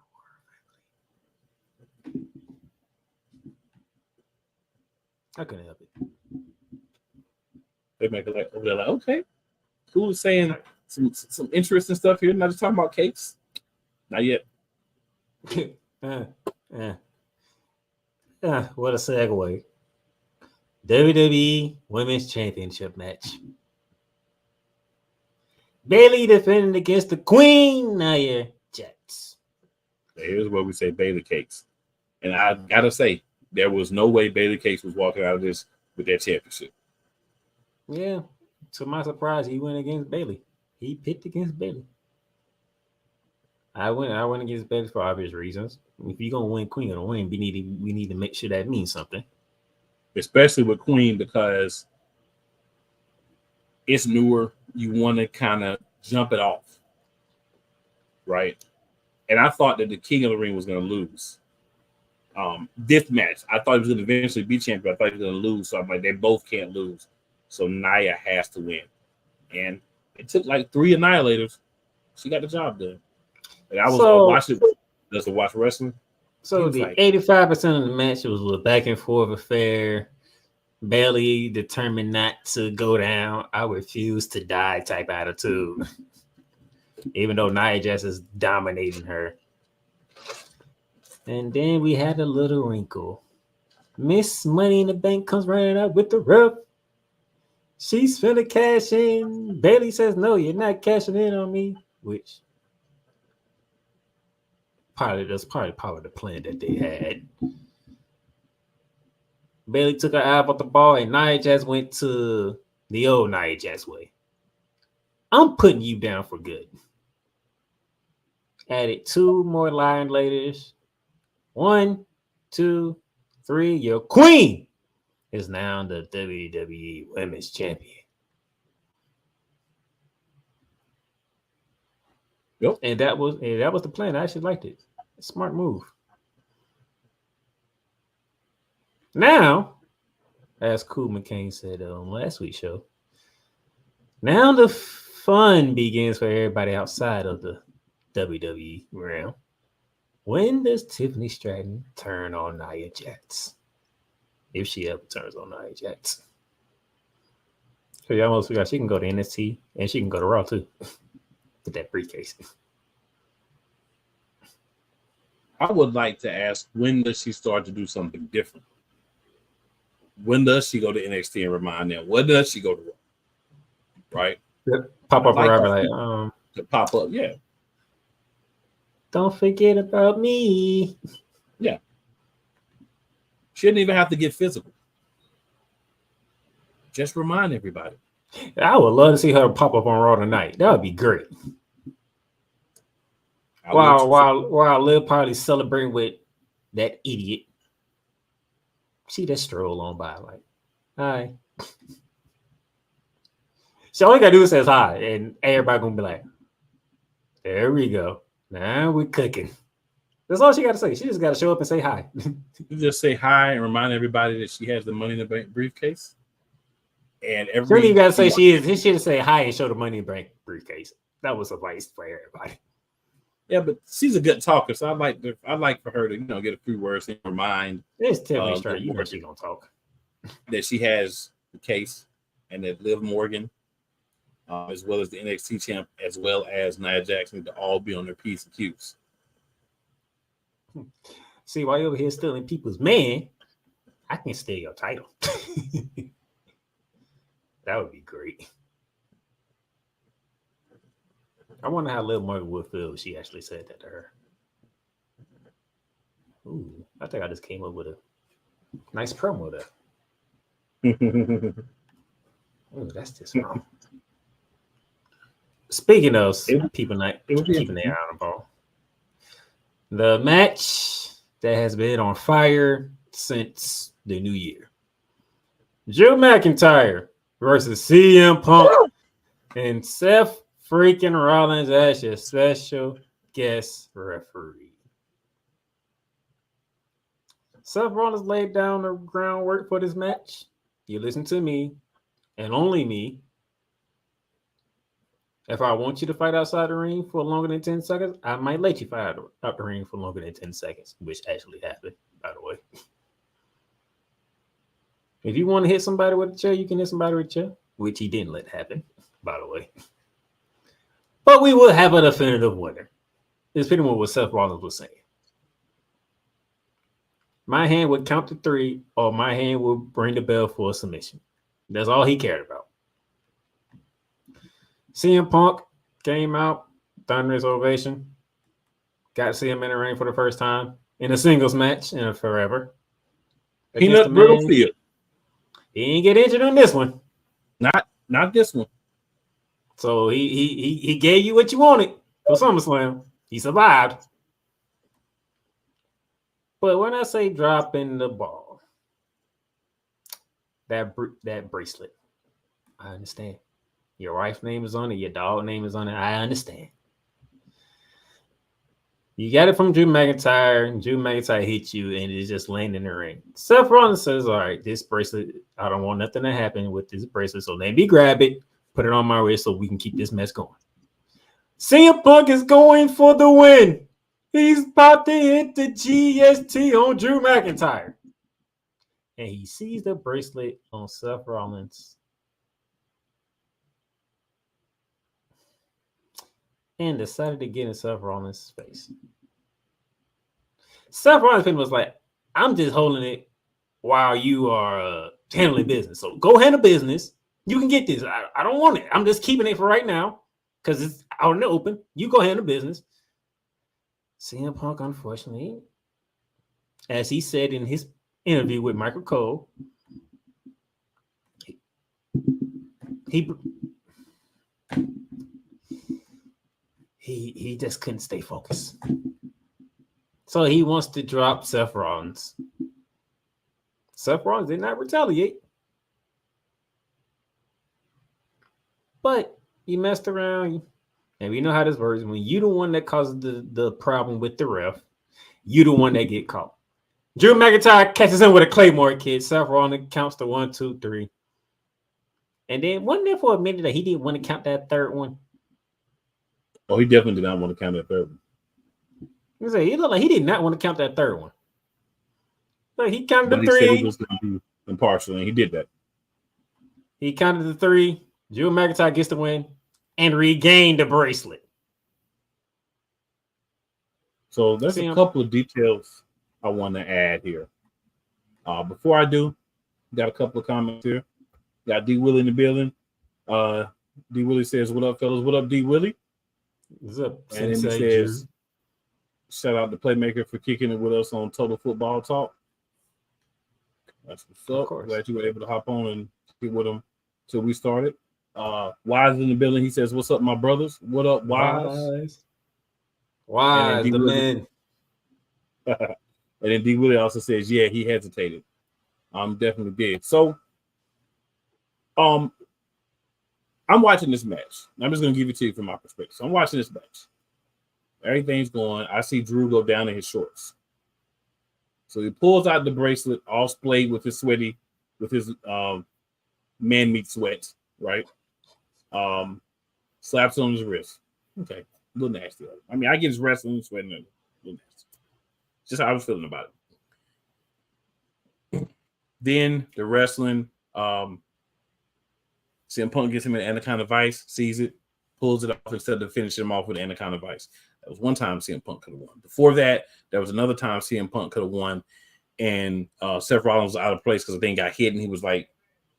word. I couldn't help it.
They make it they're like, okay, cool, saying some interesting stuff here. Not just talking about cakes. Not yet.
What a segue. WWE Women's Championship match. Bayley defending against the Queen, Nia Jax.
Here's where we say Bayley cakes. And I gotta say, there was no way Bayley Cakes was walking out of this with that championship.
Yeah. To my surprise, he went against Bayley. He picked against Bayley. I went against Bayley for obvious reasons. If you're gonna win, Queen gonna win. We need to make sure that means something.
Especially with Queen, because it's newer. You want to kind of jump it off, right? And I thought that the King of the Ring was going to lose this match. I thought he was going to eventually be champion. I thought he was going to lose. So I'm like, they both can't lose. So Nia has to win. And it took 3 annihilators. She got the job done. Like, I was watching. Does to watch wrestling?
So the 85% of the match was a back and forth affair. Bailey determined not to go down. I refuse to die type attitude. Even though Nia Jax is dominating her. And then we had a little wrinkle. Miss Money in the Bank comes running up with the ref. She's finna cash in. Bailey says, no, you're not cashing in on me. Which that's probably part of the plan that they had. Bailey took her eye off the ball, and Nia Jax went to the old Nia Jax way. I'm putting you down for good. Added 2 more Lion Ladies. 1, 2, 3. Your queen is now the WWE Women's Champion.
Yep.
And that was the plan. I actually liked it. Smart move. Now, as Cool McCain said on last week's show, now the fun begins for everybody outside of the WWE realm. When does Tiffany Stratton turn on Nia Jax? If she ever turns on Nia Jax. So you almost forgot she can go to NXT and she can go to Raw too. With that briefcase.
I would like to ask, when does she start to do something different? When does she go to NXT and remind them? When does she go to Raw? Right?
Pop up
like
around like,
to pop up, yeah.
Don't forget about me.
Yeah. She didn't even have to get physical. Just remind everybody.
I would love to see her pop up on Raw tonight. That would be great. While Liv probably celebrating with that idiot. She just stroll on by like, hi. So all you gotta do is say hi, and everybody gonna be like, there we go. Now we're cooking. That's all she gotta say. She just gotta show up and say hi.
You just say hi and remind everybody that she has the Money in the Bank briefcase. And
you gotta say he should say hi and show the Money in the Bank briefcase. That was advice for everybody.
Yeah, but she's a good talker, so I'd like for her to get a few words in her mind.
It's Tiffany Stratton. You know she's gonna talk.
That she has the case, and that Liv Morgan, as well as the NXT champ, as well as Nia Jax, need to all be on their P's and Q's.
See, while you're over here stealing people's man, I can steal your title. That would be great. I wonder how Liv Morgan would feel if she actually said that to her. Ooh, I think I just came up with a nice promo there. Ooh, that's just wrong. Speaking of keeping their eye on the ball, the match that has been on fire since the new year. Drew McIntyre versus CM Punk and Seth freaking Rollins as your special guest referee. Seth Rollins laid down the groundwork for this match. You listen to me and only me. If I want you to fight outside the ring for longer than 10 seconds, I might let you fight out the ring for longer than 10 seconds, which actually happened, by the way. If you want to hit somebody with a chair, you can hit somebody with a chair, which he didn't let happen, by the way. But we will have a definitive winner. It's pretty much what Seth Rollins was saying. My hand would count to 3, or my hand would ring the bell for a submission. That's all he cared about. CM Punk came out, thunderous ovation. Got to see him in the ring for the first time in a singles match in forever.
Peanut Brittle Field.
He didn't get injured on this one.
Not this one.
So he gave you what you wanted for SummerSlam. He survived. But when I say dropping the ball, that bracelet, I understand. Your wife's name is on it. Your dog name is on it. I understand. You got it from Drew McIntyre. Drew McIntyre hit you, and it's just laying in the ring. Seth Rollins says, all right, this bracelet, I don't want nothing to happen with this bracelet, so let me grab it, put it on my wrist so we can keep this mess going. CM Punk is going for the win. He's about to hit the GST on Drew McIntyre. And he sees the bracelet on Seth Rollins. And decided to get in Seth Rollins' face. Seth Rollins was like, I'm just holding it while you are handling business. So go handle business. You can get this. I don't want it. I'm just keeping it for right now because it's out in the open. You go handle business. CM Punk, unfortunately, as he said in his interview with Michael Cole, he just couldn't stay focused. So he wants to drop Seth Rollins. Seth Rollins did not retaliate. But he messed around. And we know how this works. When you the one that causes the problem with the ref, you the one that get caught. Drew McIntyre catches him with a Claymore kick. Seth Rollins counts to 1, 2, 3. And then wasn't there for a minute that he didn't want to count that third one?
Oh, he definitely did not want to count that third one.
He looked like he did not want to count that third one. But he counted
But
the 3.
He said he was going to be impartial, and he did that.
He counted the 3. Drew McIntyre gets the win and regained the bracelet.
So there's a couple of details I want to add here. Before I do, got a couple of comments here. Got D Willie in the building. D Willie says, "What up, fellas? What up, D Willie?"
What's up?
And then he says, "Shout out to Playmaker for kicking it with us on Total Football Talk." That's what's up. Glad you were able to hop on and get with him till we started. Wise in the building. He says, "What's up, my brothers? What up, Wise?"
Wise, the man.
And then D Willie also says, "Yeah, he hesitated. Definitely did." So, I'm watching this match. I'm just gonna give it to you from my perspective. So I'm watching this match. Everything's going. I see Drew go down in his shorts. So he pulls out the bracelet, all splayed with his man meat sweat, right? Slaps on his wrist. Okay, a little nasty. I mean, I get his wrestling sweating a little nasty. Just how I was feeling about it. Then the wrestling, CM Punk gets him an Anaconda Vice, sees it, pulls it off instead of finishing him off with Anaconda Vice. That was one time CM Punk could have won. Before that, there was another time CM Punk could have won, and Seth Rollins was out of place because the thing got hit, and he was like,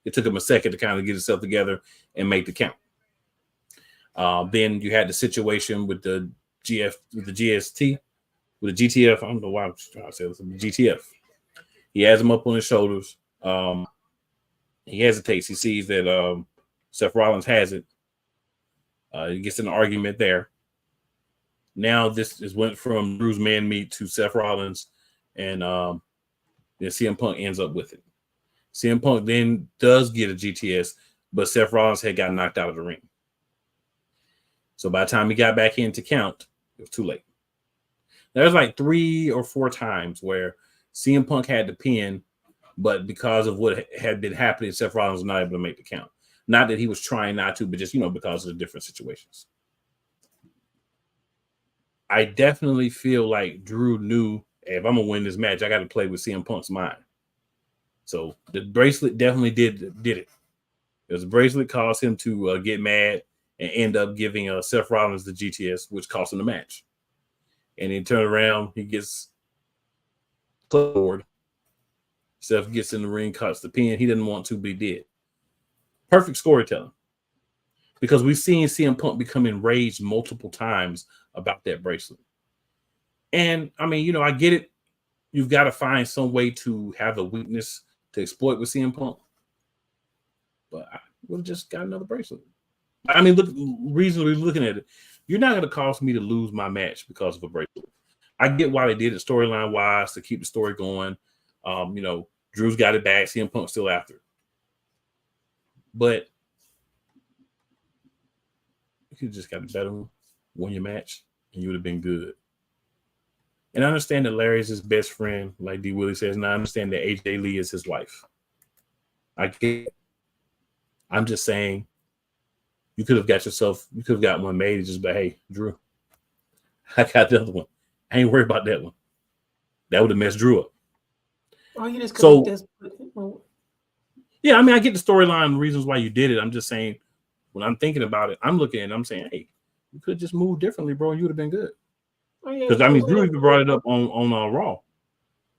it took him a second to kind of get himself together and make the count. Then you had the situation with the GTF. I don't know why I'm trying to say this. GTF. He has him up on his shoulders. He hesitates. He sees that Seth Rollins has it. He gets in an argument there. Now this went from Drew's man meat to Seth Rollins, and then CM Punk ends up with it. CM Punk then does get a GTS, but Seth Rollins had got knocked out of the ring. So by the time he got back in to count, it was too late. There's like 3 or 4 times where CM Punk had the pin, but because of what had been happening, Seth Rollins was not able to make the count. Not that he was trying not to, but just, because of the different situations. I definitely feel like Drew knew, hey, if I'm going to win this match, I got to play with CM Punk's mind. So the bracelet definitely did it. The bracelet caused him to get mad and end up giving Seth Rollins the GTS, which cost him the match. And then turn around, he gets forward. Seth gets in the ring, cuts the pin. He didn't want to, but he did. Perfect storytelling. Because we've seen CM Punk become enraged multiple times about that bracelet. And, I mean, I get it. You've got to find some way to have a weakness to exploit with CM Punk. But I would have just got another bracelet. I mean, look, reasonably looking at it, you're not going to cause me to lose my match because of a bracelet. I get why they did it storyline-wise to keep the story going. Drew's got it back. CM Punk's still after it. But you could just got a better one, win your match, and you would have been good. And I understand that Larry's his best friend, like D. Willie says, and I understand that AJ Lee is his wife. I get it. I'm just saying, You could have got one made and just be, hey, Drew, I got the other one. I ain't worried about that one. That would have messed Drew up.
Oh, you just
yeah, I mean, I get the storyline reasons why you did it. I'm just saying, when I'm thinking about it, I'm looking and I'm saying, hey, you could just move differently, bro, and you would have been good. Because I mean, Drew even brought it up on Raw.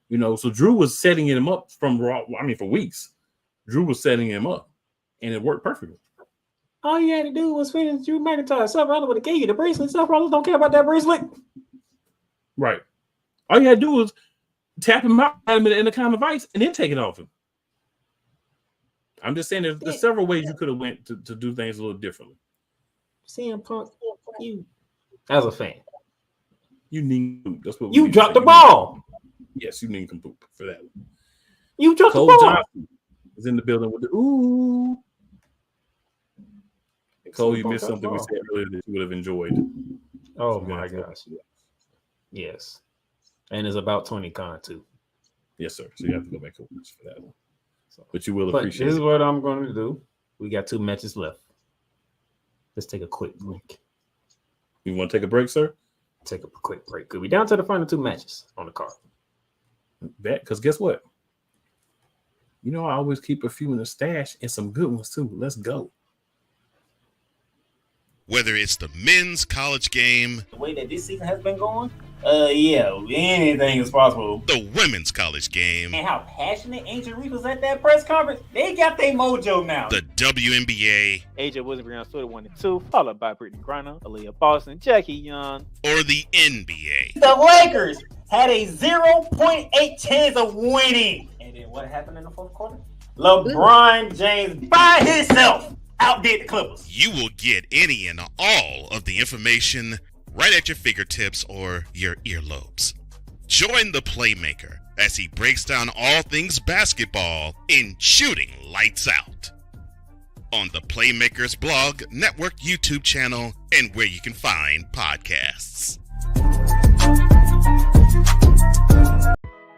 You know, so Drew was setting him up from Raw. I mean, for weeks, Drew was setting him up, and it worked perfectly.
All you had to do was finish Drew McIntyre. Seth Rollins would have gave you the bracelet. Seth Rollins don't care about that bracelet.
Right. All you had to do was tap him out, have him in the kind of ice, and then take it off him. I'm just saying there's several ways you could have went to do things a little differently.
CM Punk, you as a fan,
you need that's what
you dropped the ball.
Yes, you need some poop for that.
You dropped
Cole
the ball.
Johnson is in the building with the ooh. Cole, you missed something we said earlier that you would have enjoyed.
Oh my gosh. Yes. And it's about 20 con too.
Yes, sir. So you have to go back and watch for that one. But you will
But
appreciate
this is
it.
what I'm going to do. We got 2 matches left. Let's take a quick break.
You want to take a break, sir?
Take a quick break. We're down to the final 2 matches on the card.
Bet, because guess what? You know I always keep a few in the stash and some good ones too. Let's go.
Whether it's the men's college game,
The way that this season has been going, yeah, anything is possible.
the women's college game,
And how passionate Angel Reese was at that press conference, they got their mojo now.
the WNBA,
AJ Wilson, Brianna Stewart 1 and 2, followed by Brittany Griner, Aaliyah Boston, Jackie Young.
or the NBA.
The Lakers had a 0.8 chance of winning. And then what happened in the fourth quarter? LeBron James by himself outdid the Clippers.
You will get any and all of the information right at your fingertips or your earlobes. Join the Playmaker as he breaks down all things basketball in Shooting Lights Out on the Playmaker's blog, network, YouTube channel, and where you can find podcasts.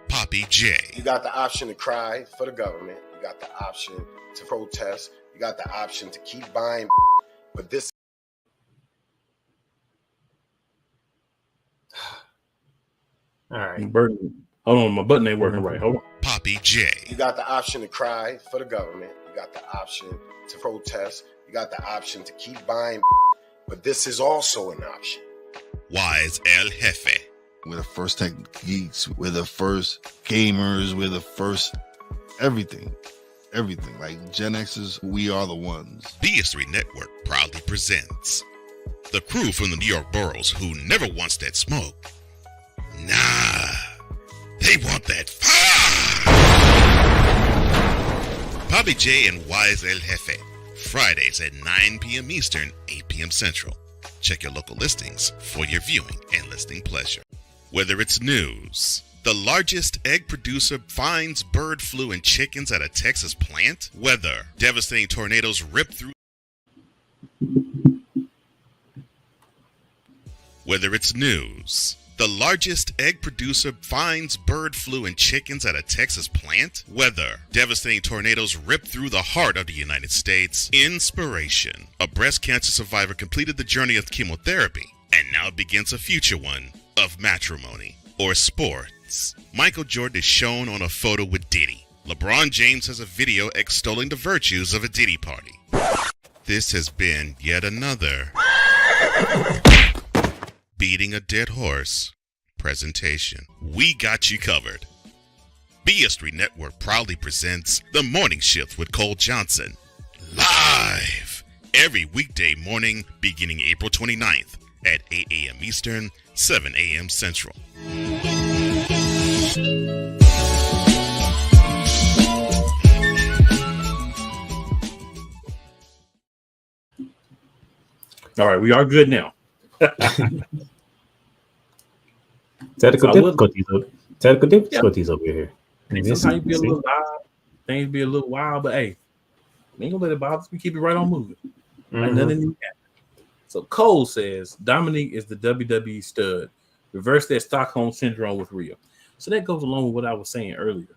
Poppy J.
You got the option to cry for the government. You got the option to protest. You got the option to keep buying, but this.
All right.
Hold on, my button ain't working right. Hold on.
Poppy J.
You got the option to cry for the government. You got the option to protest. You got the option to keep buying, but this is also an option.
Wise El Jefe.
We're the first tech geeks. We're the first gamers. We're the first everything. Everything. Like Gen X's, we are the ones.
BS3 Network proudly presents the crew from the New York boroughs who never wants that smoke. Nah, they want that fire. Poppy J and Wise El Jefe, Fridays at 9 p.m. Eastern, 8 p.m. Central. Check your local listings for your viewing and listening pleasure. Whether it's news, the largest egg producer finds bird flu in chickens at a Texas plant, weather, devastating tornadoes rip through. Whether it's news, the largest egg producer finds bird flu in chickens at a Texas plant, weather, devastating tornadoes rip through the heart of the United States, inspiration. A breast cancer survivor completed the journey of chemotherapy, and now begins a future one of matrimony or sports. Michael Jordan is shown on a photo with Diddy. LeBron James has a video extolling the virtues of a Diddy party. This has been yet another beating a dead horse presentation. We got you covered. BS3 Network proudly presents The Morning Shift with Cole Johnson, live every weekday morning beginning April 29th at 8 a.m. Eastern, 7 a.m. Central.
All right, we are good now.
Technical difficulties over here.
Sometimes be a little loud, things be a little wild, but hey, we ain't gonna let it bother us. We keep it right on moving. Like nothing new happened. So Cole says Dominique is the WWE stud. Reverse that Stockholm syndrome with Rhea. So that goes along with what I was saying earlier.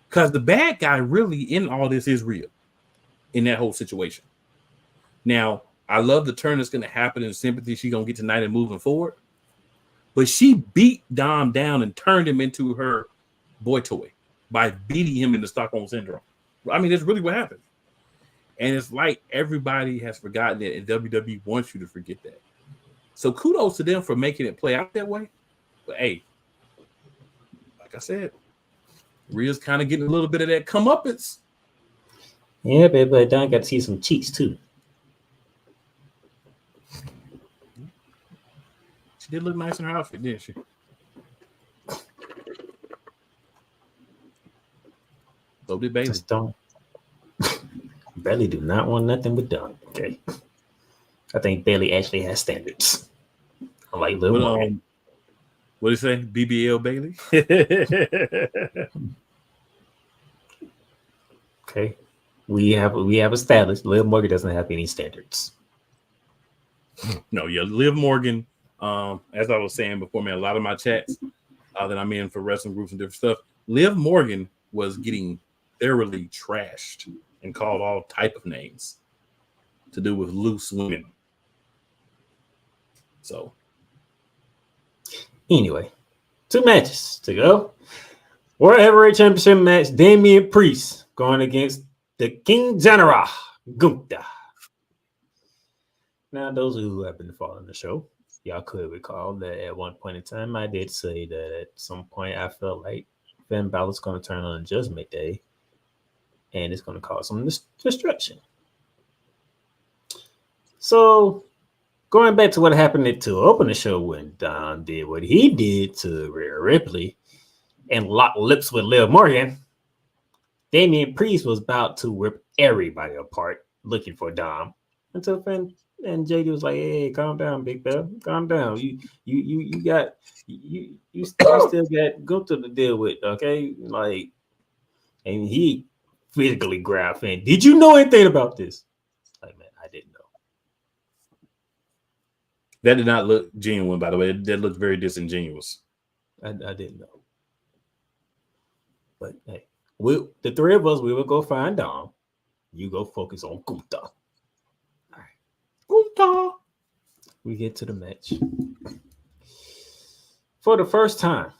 Because the bad guy really in all this is Rhea in that whole situation. Now, I love the turn that's going to happen in sympathy she's going to get tonight and moving forward. But she beat Dom down and turned him into her boy toy by beating him into Stockholm Syndrome. I mean, that's really what happened. And it's like everybody has forgotten it, and WWE wants you to forget that. So kudos to them for making it play out that way. But hey, like I said, Rhea's kind of getting a little bit of that comeuppance.
Yeah, baby, but Don got to see some cheeks too.
She did look nice in her outfit, didn't she? So did Bailey.
Bailey do not want nothing with Don. Okay. I think Bailey actually has standards. I like Lil Morgan.
What do you say? BBL Bailey?
Okay. We have established Liv Morgan doesn't have any standards.
No, yeah, Liv Morgan. As I was saying before, man, a lot of my chats that I'm in for wrestling groups and different stuff, Liv Morgan was getting thoroughly trashed and called all type of names to do with loose women. So,
anyway, 2 matches to go. World Heavyweight Championship match: Damian Priest going against the King General Gunther. Now, those who have been following the show, y'all could recall that at one point in time, I did say that at some point I felt like Finn Balor's going to turn on Judgment Day, and it's going to cause some destruction. So, going back to what happened to open the show when Don did what he did to Rhea Ripley and locked lips with Liv Morgan, Damian Priest was about to rip everybody apart looking for Dom until Finn and JD was like, "Hey, calm down, big fella. Calm down. You still got Gunther to deal with, okay?" Like, and he physically grabbed Finn. Did you know anything about this? Like, man, I didn't know.
that did not look genuine, by the way. That looked very disingenuous.
I didn't know. But hey, the 3 of us, we will go find Dom. You go focus on Gunther. All right. Gunther. We get to the match. For the first time,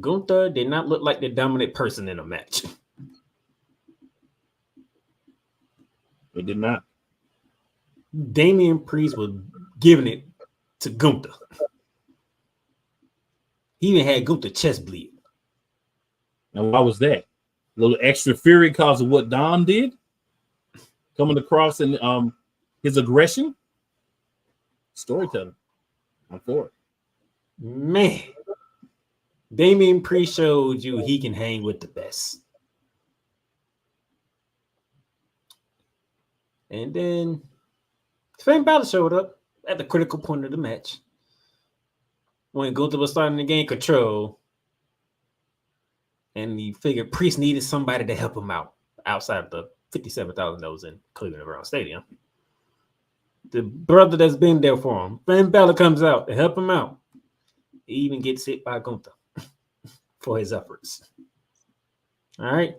Gunther did not look like the dominant person in a match.
It did not.
Damian Priest was giving it to Gunther. He even had Gunther chest bleed.
And why was that? A little extra fury because of what Dom did? Coming across in his aggression? Storytelling. I'm for it.
Man. Damian Priest showed you he can hang with the best. And then Finn Balor showed up at the critical point of the match when Gunther was starting to gain control. And he figured Priest needed somebody to help him out outside of the 57,000 that was in Cleveland Brown Stadium. The brother that's been there for him, Finn Balor, comes out to help him out. He even gets hit by Gunther for his efforts. All right.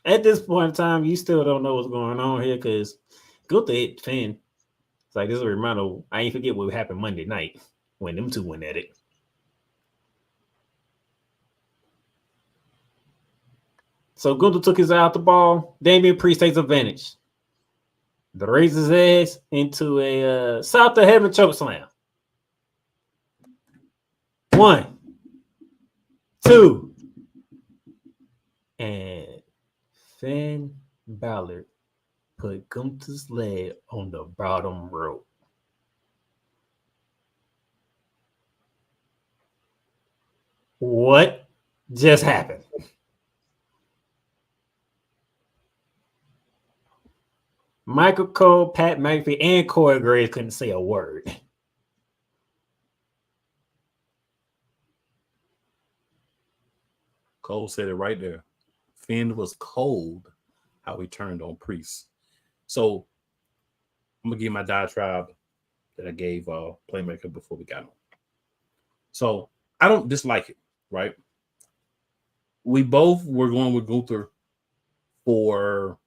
At this point in time, you still don't know what's going on here because Gunther hit Finn. It's like, this is a reminder. I ain't forget what happened Monday night when them two went at it. So Gunther took his eye out the ball. Damian Priest takes advantage. Raises his ass into a South of Heaven choke slam. 1, 2, and Finn Balor put Gunther's leg on the bottom rope. What just happened? Michael Cole, Pat McAfee, and Corey Graves couldn't say a word.
Cole said it right there. Finn was cold how he turned on Priest. So I'm going to give my diatribe that I gave Playmaker before we got on. So I don't dislike it, right? We both were going with Gunther for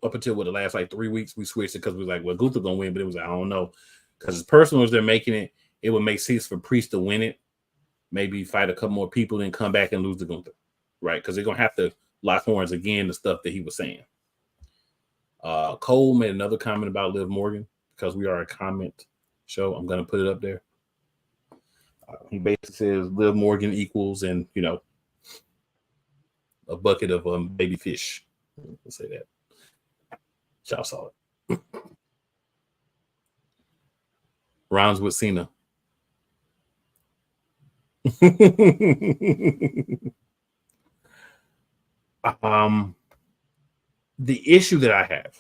up until the last like 3 weeks. We switched it because we was like, well, Gunther gonna win, but it was like, I don't know, because as personal as they're making it, it would make sense for Priest to win it, maybe fight a couple more people, then come back and lose to Gunther, right? Because they're gonna have to lock horns again. The stuff that he was saying. Cole made another comment about Liv Morgan because we are a comment show. I'm gonna put it up there. He basically says Liv Morgan equals, and a bucket of baby fish. Let's say that. Y'all saw it. Rounds with Cena. The issue that I have,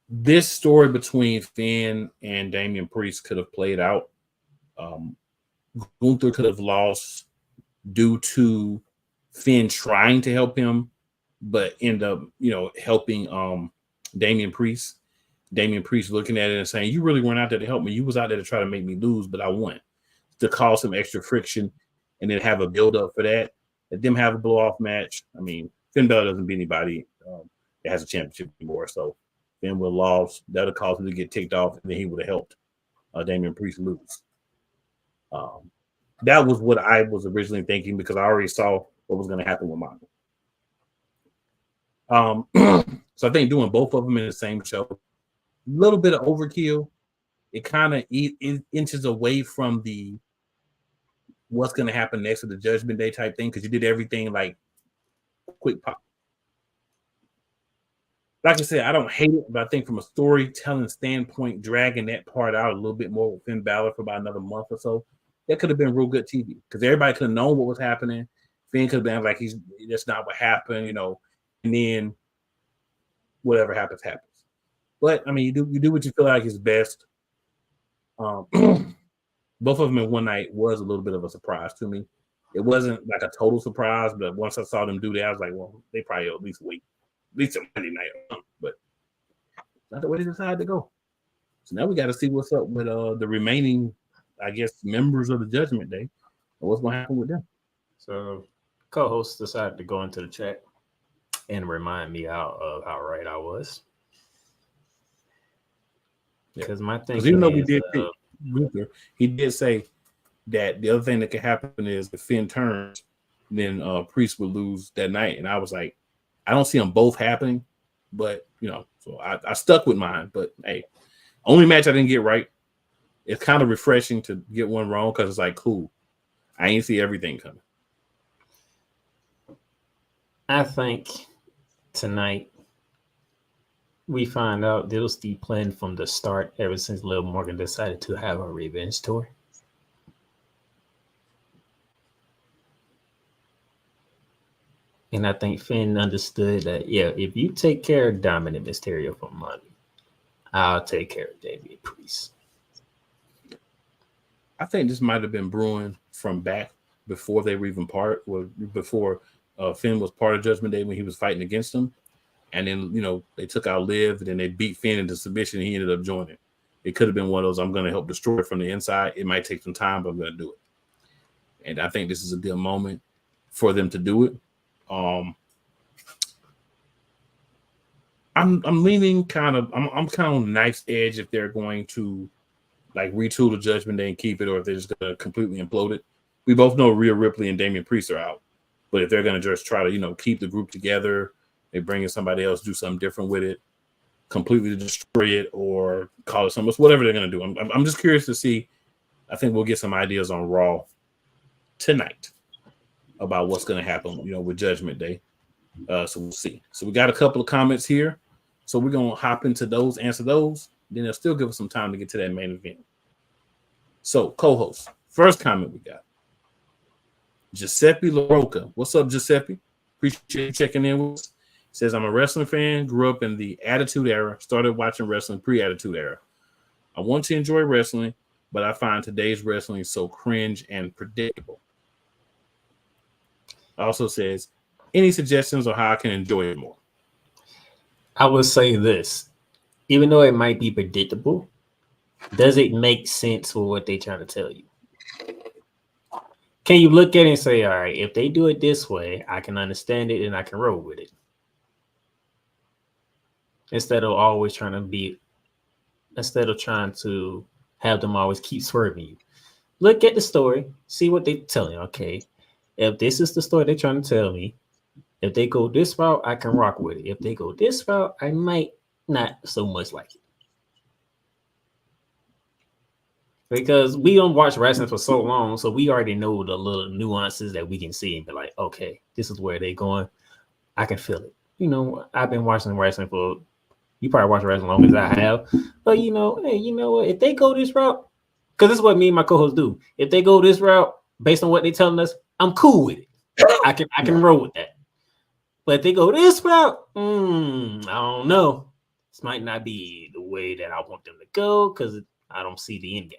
this story between Finn and Damian Priest could have played out. Gunther could have lost due to Finn trying to help him, but end up, helping Damian Priest. Damian Priest looking at it and saying, "You really weren't out there to help me. You was out there to try to make me lose, but I won." To cause some extra friction and then have a build up for that. Let them have a blow off match. I mean, Finn Balor doesn't beat anybody that has a championship anymore, so Finn would have lost. That would cause him to get ticked off, and then he would have helped Damian Priest lose. That was what I was originally thinking because I already saw what was going to happen with Mono. So I think doing both of them in the same show, a little bit of overkill. It kind of inches away from the what's going to happen next to the Judgment Day type thing because you did everything like quick pop. Like I said, I don't hate it, but I think from a storytelling standpoint, dragging that part out a little bit more with Finn Balor for about another month or so, that could have been real good TV because everybody could have known what was happening. Finn could have been like, that's not what happened, and then whatever happens. But I mean, you do what you feel like is best. Both of them in one night was a little bit of a surprise to me. It wasn't like a total surprise, but once I saw them do that, I was like, well, they probably at least wait, at least a Monday night. But that's the way they decided to go. So now we got to see what's up with the remaining, I guess, members of the Judgment Day and what's going to happen with them.
So co-host decided to go into the chat and remind me of how right I was. Because my thing,
even though we did pick Gunther, he did say that the other thing that could happen is if Finn turns, then Priest would lose that night. And I was like, I don't see them both happening, but so I stuck with mine. But hey, only match I didn't get right. It's kind of refreshing to get one wrong because it's like, cool, I ain't see everything coming.
I think tonight we find out this was the plan from the start ever since Liv Morgan decided to have a revenge tour. And I think Finn understood that, if you take care of Dominic Mysterio for money, I'll take care of Damian Priest.
I think this might have been brewing from back before they were even before Finn was part of Judgment Day when he was fighting against them. And then, they took out Liv, and then they beat Finn into submission, and he ended up joining. It could have been one of those, I'm going to help destroy it from the inside. It might take some time, but I'm going to do it. And I think this is a good moment for them to do it. I'm leaning I'm kind of on the knife's edge if they're going to like retool the Judgment Day and keep it, or if they're just going to completely implode it. We both know Rhea Ripley and Damian Priest are out. But if they're going to just try to, keep the group together, they bring in somebody else, do something different with it, completely destroy it, or call it something else, whatever they're going to do. I'm just curious to see. I think we'll get some ideas on Raw tonight about what's going to happen, with Judgment Day. So we'll see. So we got a couple of comments here. So we're going to hop into those, answer those. Then they'll still give us some time to get to that main event. So, co-host, first comment we got. Giuseppe LaRocca. What's up, Giuseppe? Appreciate you checking in with us. Says, I'm a wrestling fan, grew up in the Attitude Era, started watching wrestling pre-Attitude Era. I want to enjoy wrestling, but I find today's wrestling so cringe and predictable. Also says, any suggestions on how I can enjoy it more?
I would say this. Even though it might be predictable, does it make sense for what they're trying to tell you? Can you look at it and say, all right, if they do it this way, I can understand it and I can roll with it. Instead of trying to have them always keep swerving you. Look at the story, see what they're telling you. Okay, if this is the story they're trying to tell me, if they go this route, I can rock with it. If they go this route, I might not so much like it. Because we don't watch wrestling for so long, so we already know the little nuances that we can see and be like, okay, this is where they're going. I can feel it. You know, I've been watching wrestling for, you probably watch wrestling longer as I have, but you know, hey, you know what? If they go this route, because this is what me and my co-hosts do. If they go this route, based on what they're telling us, I'm cool with it. I can roll with that. But if they go this route, I don't know. This might not be the way that I want them to go because I don't see the end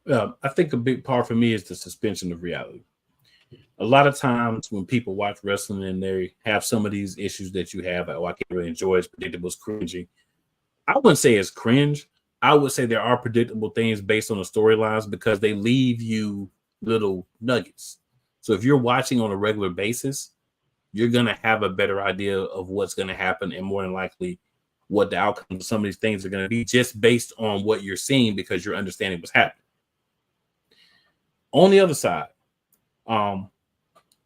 game.
I think a big part for me is the suspension of reality. A lot of times when people watch wrestling and they have some of these issues that you have, like, oh, I can't really enjoy it, it's predictable, it's cringy. I wouldn't say it's cringe. I would say there are predictable things based on the storylines because they leave you little nuggets. So if you're watching on a regular basis, you're going to have a better idea of what's going to happen and more than likely what the outcome of some of these things are going to be just based on what you're seeing because you're understanding what's happening. On the other side,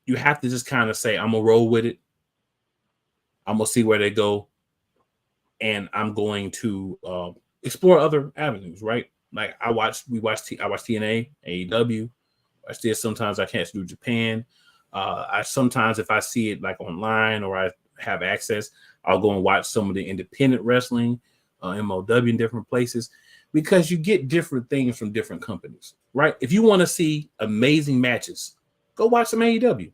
you have to just kind of say, I'm going to roll with it. I'm going to see where they go. And I'm going to explore other avenues, right? Like I watch TNA, AEW. I still sometimes I can't do Japan. I sometimes, if I see it like online or I have access, I'll go and watch some of the independent wrestling, MLW in different places, because you get different things from different companies, right? If you want to see amazing matches, go watch some AEW.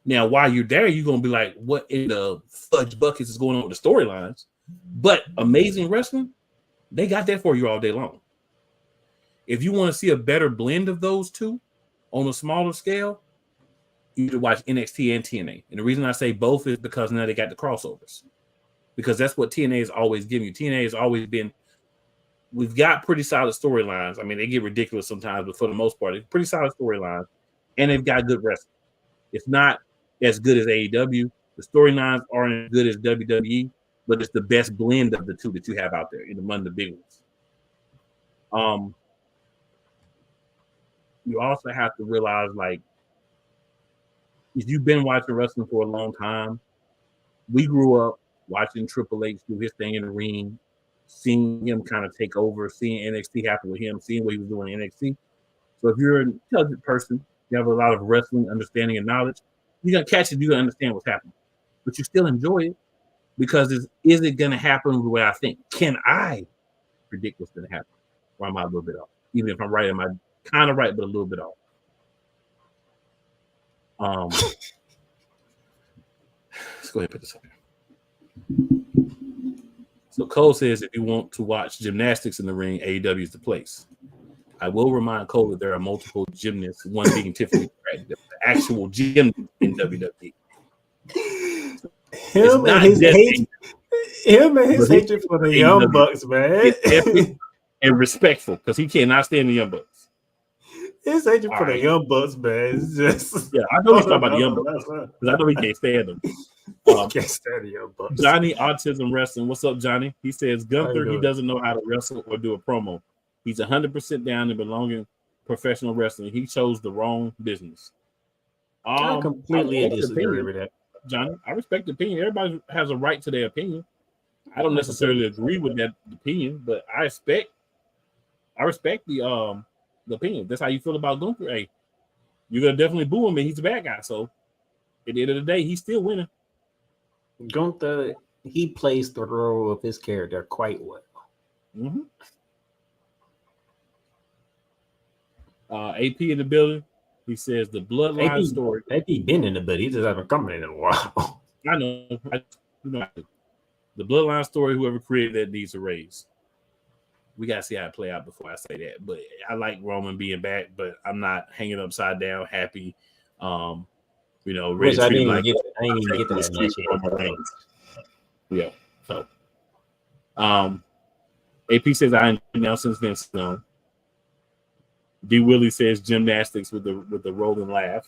Now, while you're there, you're going to be like, what in the fudge buckets is going on with the storylines? But amazing wrestling, they got that for you all day long. If you want to see a better blend of those two on a smaller scale, you should watch NXT and TNA. And the reason I say both is because now they got the crossovers. Because that's what TNA is always giving you. TNA has always been, we've got pretty solid storylines. I mean, they get ridiculous sometimes, but for the most part, it's pretty solid storylines. And they've got good wrestling. It's not as good as AEW. The storylines aren't as good as WWE, but it's the best blend of the two that you have out there in among the big ones. You also have to realize, like, if you've been watching wrestling for a long time, we grew up watching Triple H do his thing in the ring, seeing him kind of take over, seeing NXT happen with him, seeing what he was doing in NXT. So if you're an intelligent person, you have a lot of wrestling understanding and knowledge, you're going to catch it, you're going to understand what's happening. But you still enjoy it because is it going to happen the way I think? Can I predict what's going to happen? Or am I a little bit off? Even if I'm right, am I kind of right, but a little bit off? Let's go ahead and put this up here. So Cole says if you want to watch gymnastics in the ring, AEW is the place. I will remind Cole that there are multiple gymnasts, one being Tiffany, the actual gym in WWE.
Him and his hatred for the Young Bucks, man.
Epic and respectful because he cannot stand the Young Bucks.
His hatred for the Young Bucks, man. It's just
I know he's talking about the Young Bucks because I know he can't stand them.
Can't stand the Young Bucks.
Johnny Autism Wrestling. What's up, Johnny? He says Gunther, he doesn't know how to wrestle or do a promo. He's 100% down to belonging in professional wrestling. He chose the wrong business.
I completely disagree with that.
Johnny, I respect the opinion. Everybody has a right to their opinion. I don't necessarily agree with that opinion, but I respect the opinion. That's how you feel about Gunther. Hey, you're gonna definitely boo him, and he's a bad guy. So at the end of the day, he's still winning.
Gunther, he plays the role of his character quite well.
Mm-hmm. AP in the building. He says the bloodline story.
AP been in the building. He just haven't come in a while.
I know. The bloodline story. Whoever created that needs a raise. We gotta see how it play out before I say that. But I like Roman being back, but I'm not hanging upside down. Happy. Ready
to I didn't even get to that match yet.
Yeah. So, AP says I ain't now since then. No. D Willie says gymnastics with the rolling laugh.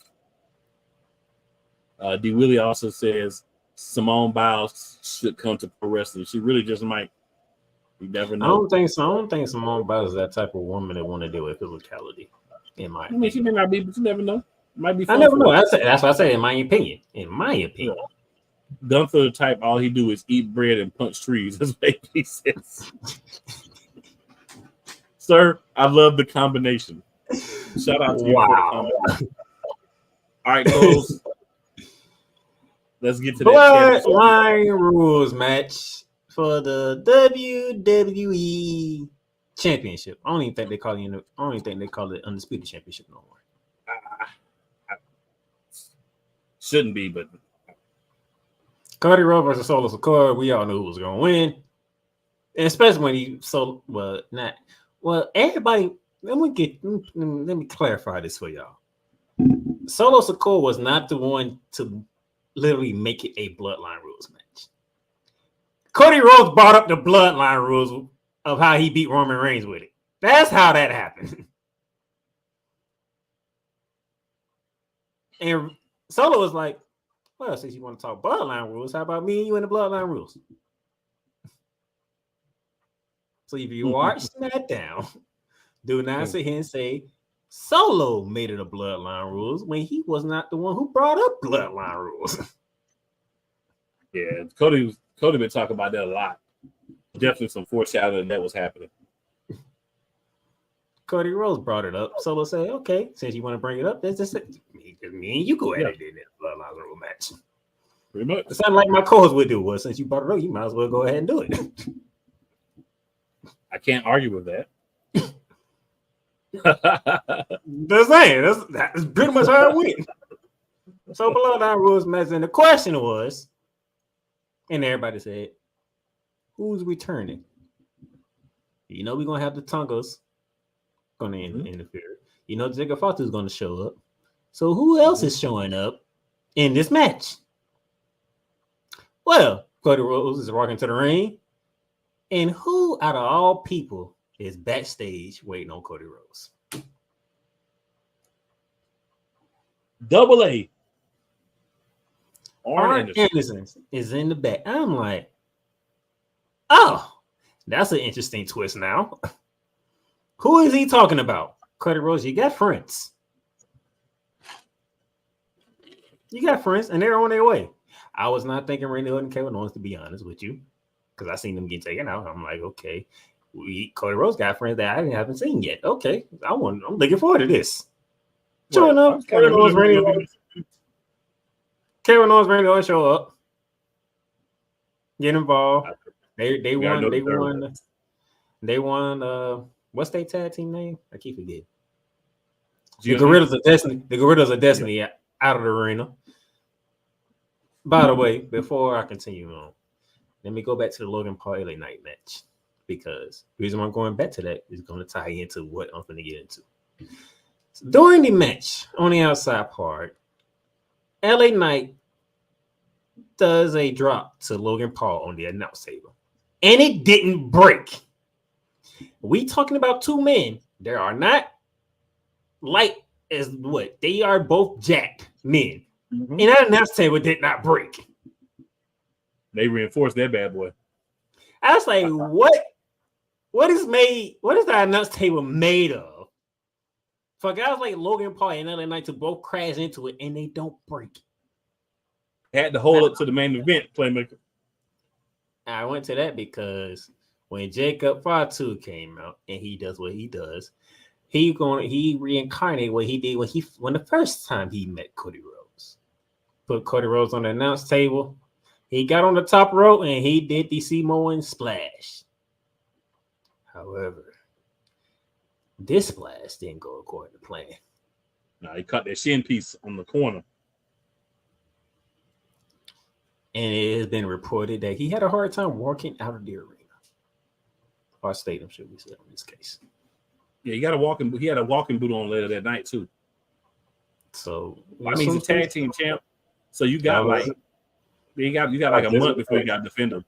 D Willie also says Simone Biles should come to pro wrestling. She really just might. You never know.
I don't think so. I don't think Simone Biles is that type of woman that want to deal with physicality. In my opinion.
I mean, she may not be, but you never know. Might be.
I never know. That's what I say. In my opinion. In my opinion.
Gunther the type, all he do is eat bread and punch trees. That's what he says. Sir, I love the combination. Shout out to you.
Wow.
All right, Coles. Let's get to that
Bloodline rules match for the WWE Championship. I don't even think they call it. I don't even think they call it Undisputed Championship no more.
Shouldn't be, but
Cody Rhodes versus Solo Sikoa. We all knew who was going to win, and especially when he everybody. Let me clarify this for y'all. Solo Sikoa was not the one to literally make it a Bloodline rules match. Cody Rhodes brought up the Bloodline rules of how he beat Roman Reigns with it. That's how that happened. And Solo was like, well, since you want to talk Bloodline rules, how about me and you in the Bloodline rules? So if you watch SmackDown, do not sit here and say Solo made it a Bloodline rules when he was not the one who brought up Bloodline rules.
Yeah, Cody been talking about that a lot. Definitely some foreshadowing that was happening.
Cody Rhodes brought it up. Solo said, okay, since you want to bring it up, that's just me and you go ahead and do that Bloodline rule match.
Pretty much.
It sounded like my co-host would do was since you brought it up, you might as well go ahead and do it.
I can't argue with that.
Just saying, that's pretty much how it went. So Bloodline rules match, and the question was, and everybody said, who's returning? You know we're gonna have the Tongas gonna interfere. You know Jacob Fatu's gonna show up. So who else is showing up in this match? Well, Cody Rhodes is walking to the ring, and who out of all people is backstage waiting on Cody Rhodes?
Double A.
Arn Anderson is in the back. I'm like, oh, that's an interesting twist now. Who is he talking about? Cody Rhodes, you got friends. You got friends, and they're on their way. I was not thinking Randy Orton and Kevin Owens, to be honest with you, because I seen them get taken out. I'm like, okay, Cody Rhodes got friends that I haven't seen yet. Okay, I'm looking forward to this. Showing up, Kevin Owens, Randy Orton show up, get involved. They won. What's their tag team name? I keep forgetting. The Gorillas of Destiny. The Gorillas of Destiny out of the arena. By the way, before I continue on, let me go back to the Logan Paul LA Knight match, because the reason why I'm going back to that is going to tie into what I'm going to get into. So during the match, on the outside part, LA Knight does a drop to Logan Paul on the announce table, and it didn't break. We talking about two men. They are not light as what? They are both jacked men. And that announce table did not break.
They reinforced that bad boy.
I was like, what is that announce table made of? For guys like Logan Paul and LA Knight to both crash into it and they don't break.
Had to hold up to the main event, playmaker.
I went to that because when Jacob Fatu came out and he does what he does, he reincarnated what he did when the first time he met Cody Rhodes. Put Cody Rhodes on the announce table. He got on the top rope and he did the Samoan splash. However, this splash didn't go according to plan.
No, he cut that shin piece on the corner.
And it has been reported that he had a hard time walking out of the arena. Or stadium, should we say, in this case.
Yeah, he had a walking boot on later that night, too.
So
I mean, he's a tag team champ. So you got you got like a month before you got to defend him.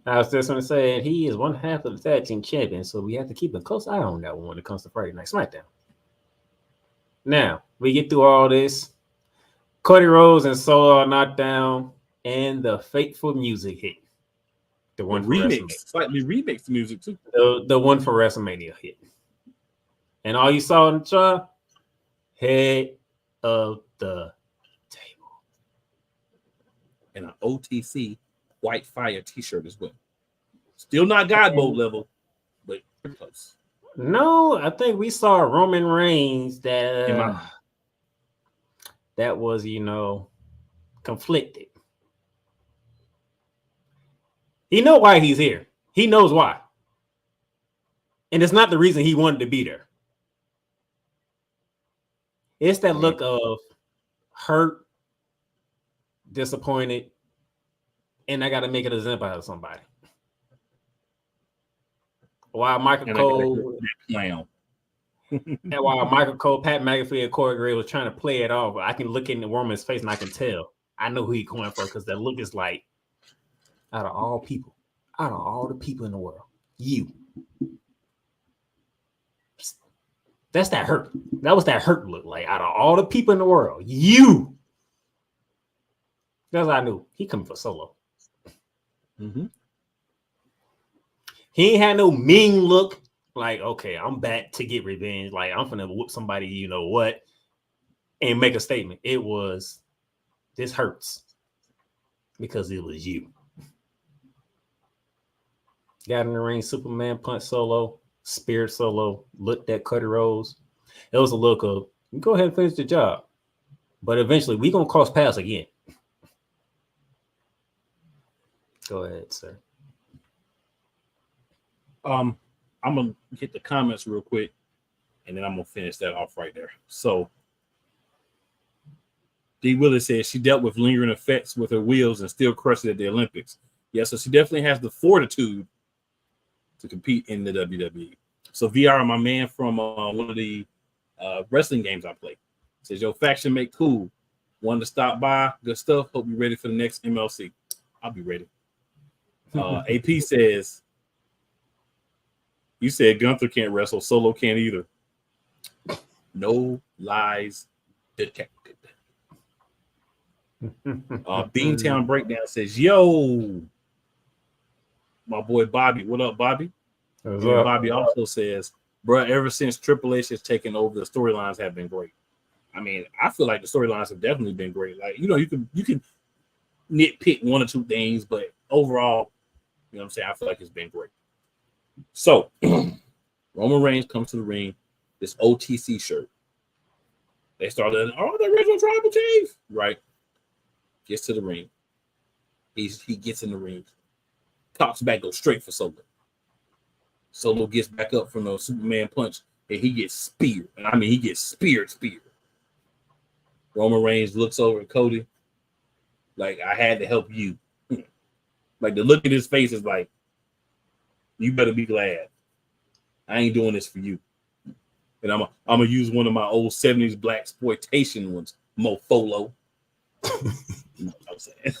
I was just going to say he is one half of the tag team champion, so we have to keep a close eye on that one when it comes to Friday Night SmackDown. Now, we get through all this. Cody Rhodes and Solo are knocked down, and the fateful music hit. The one for
remix, slightly remixed music too.
The one for WrestleMania hit. And all you saw in the chart, head of the table.
And an OTC White Fire t-shirt as well. Still not God mode level, but close.
No, I think we saw Roman Reigns that was, conflicted. He knows why he's here. He knows why. And it's not the reason he wanted to be there. It's that look of hurt, disappointed, and I got to make an example out of somebody. While Michael Cole, and while Michael Cole, Pat McAfee, and Corey Graves was trying to play it off, I can look in the woman's face and I can tell. I know who he's going for because that look is like, out of all the people in the world, you. That's that hurt. That was that hurt look. Like, out of all the people in the world, you. That's how I knew. He coming for Solo.
Mm-hmm.
He ain't had no mean look. Like, okay, I'm back to get revenge. Like, I'm finna whoop somebody, you know what, and make a statement. It was, this hurts because it was you. Got in the ring, Superman punch Solo, Spirit Solo, looked at Cody Rhodes. It was a look of, go ahead and finish the job. But eventually, we going to cross paths again. Go ahead, sir.
I'm going to hit the comments real quick, and then I'm going to finish that off right there. So, D. Willis says she dealt with lingering effects with her wheels and still crushed it at the Olympics. Yeah, so she definitely has the fortitude to compete in the WWE. So VR, my man from one of the wrestling games I play, says, yo, faction make cool. Wanted to stop by. Good stuff. Hope you're ready for the next MLC. I'll be ready. AP says, you said Gunther can't wrestle. Solo can't either. No lies detected. Beantown Breakdown says, yo, my boy Bobby. What up, Bobby? And Bobby also says, bro, ever since Triple H has taken over, the storylines have been great. I mean, I feel like the storylines have definitely been great. Like, you can nitpick one or two things, but overall, you know what I'm saying? I feel like it's been great. So, Roman Reigns comes to the ring, this OTC shirt. They started, the original tribal chief, right? Gets to the ring. He gets in the ring. Pops back, goes straight for Solo. Solo gets back up from the Superman punch, and he gets speared. I mean, he gets speared. Roman Reigns looks over at Cody, like, I had to help you. Like, the look at his face is like, you better be glad. I ain't doing this for you. And I'm gonna use one of my old 70s black exploitation ones, Mofolo. You know what I'm saying?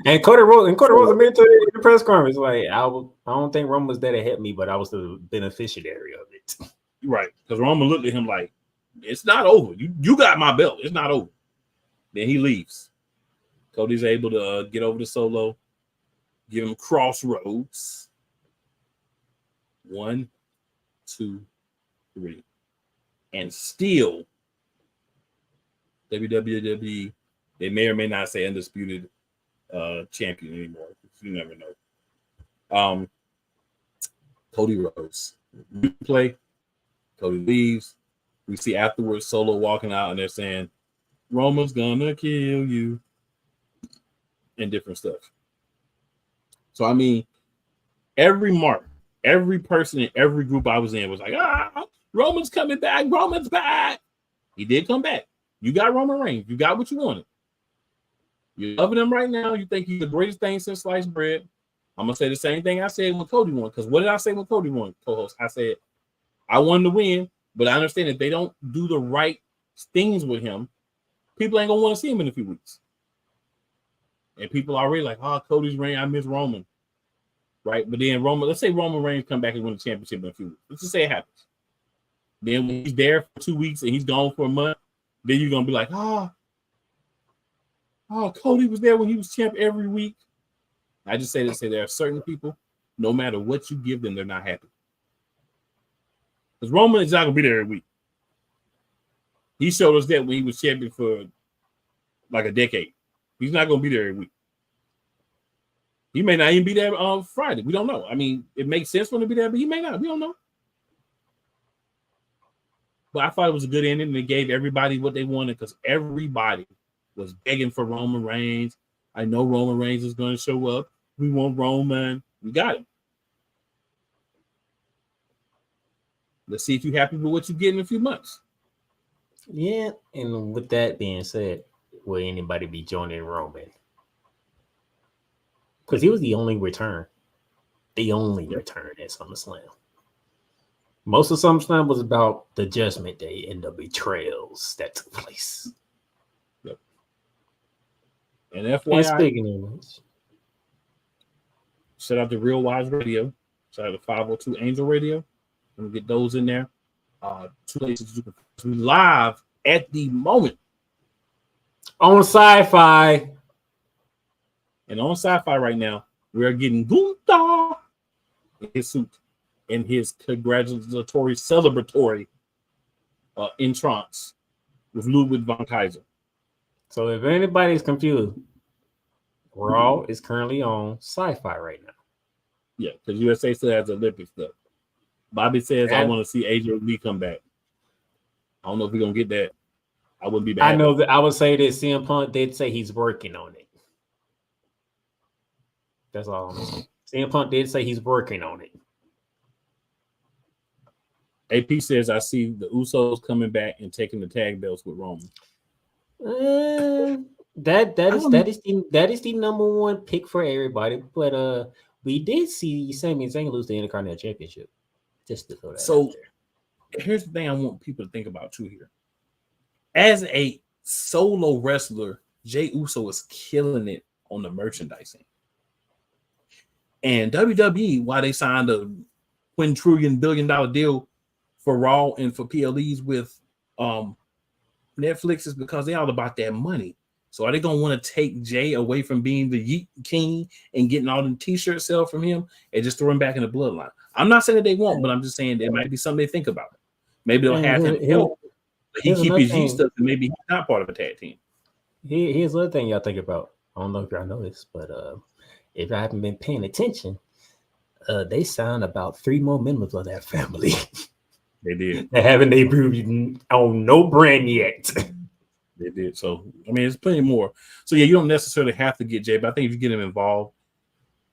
And Cody Rhodes admitted to it in the press conference. Like, I don't think Roman was there to help me, but I was the beneficiary of it.
Right. Because Roman looked at him like, it's not over. You got my belt. It's not over. Then he leaves. Cody's able to get over to Solo, give him crossroads. 1, 2, 3. And still, WWE, they may or may not say undisputed champion anymore. You never know. Cody Rhodes. Replay. Cody leaves. We see afterwards Solo walking out and they're saying, Roman's gonna kill you. And different stuff. So, I mean, every person in every group I was in was like, Roman's coming back. Roman's back. He did come back. You got Roman Reigns. You got what you wanted. You're loving him right now. You think he's the greatest thing since sliced bread. I'm going to say the same thing I said when Cody won. Because what did I say when Cody won, co-host? I said, I wanted to win, but I understand if they don't do the right things with him, people ain't going to want to see him in a few weeks. And people already like, Cody's reign. I miss Roman. right? But then let's say Roman Reigns come back and win the championship in a few weeks. Let's just say it happens. Then when he's there for 2 weeks and he's gone for a month, then you're gonna be like, oh, Cody was there when he was champ every week. I just say there are certain people, no matter what you give them, they're not happy. Because Roman is not gonna be there every week. He showed us that when he was champion for like a decade. He's not gonna be there every week. He may not even be there on Friday. We don't know. I mean, it makes sense for him to be there, but he may not. We don't know. But I thought it was a good ending, and it gave everybody what they wanted because everybody was begging for Roman Reigns. I know Roman Reigns is going to show up. We want Roman. We got him. Let's see if you're happy with what you get in a few months.
Yeah, and with that being said, will anybody be joining Roman? Because he was the only return. The only return at SummerSlam. Most of SummerSlam was about the Judgment Day and the betrayals that took place.
Yep. And FYI,
and speaking of which,
shout out to Real Wise Radio. Shout out to 502 Angel Radio. Let me get those in there. 2 places you can be live at the moment
on Sci-Fi.
And on Sci-Fi right now, we are getting Gunther in his suit and his congratulatory, celebratory entrance with Ludwig von Kaiser.
So if anybody's confused, Raw is currently on Sci-Fi right now.
Yeah, because USA still has Olympic stuff. Bobby says, I want to see AJ Lee come back. I don't know if we're going to get that. I wouldn't be bad.
I know that I would say that CM Punk did say he's working on it. That's all I'm saying. CM Punk did say he's working on it.
AP says, I see the Usos coming back and taking the tag belts with Roman.
That is the number one pick for everybody. But we did see Sami Zayn lose the Intercontinental Championship. Just to throw that out there.
Here's the thing I want people to think about too here. As a solo wrestler, Jey Uso is killing it on the merchandising. And WWE, while they signed a $1 trillion deal for Raw and for PLEs with Netflix, is because they're all about that money. So are they going to want to take Jay away from being the Yeet King and getting all the t-shirts sell from him and just throw him back in the bloodline? I'm not saying that they won't, but I'm just saying there might be something they think about. Maybe they'll have him help. But he keep his Yeet stuff and maybe he's not part of a tag team.
Here's the other thing y'all think about. I don't know if y'all know this, but if I haven't been paying attention, they signed about 3 more members of that family.
They did.
They haven't debuted on no brand yet.
They did. So, I mean, there's plenty more. So, yeah, you don't necessarily have to get Jay, but I think if you get him involved,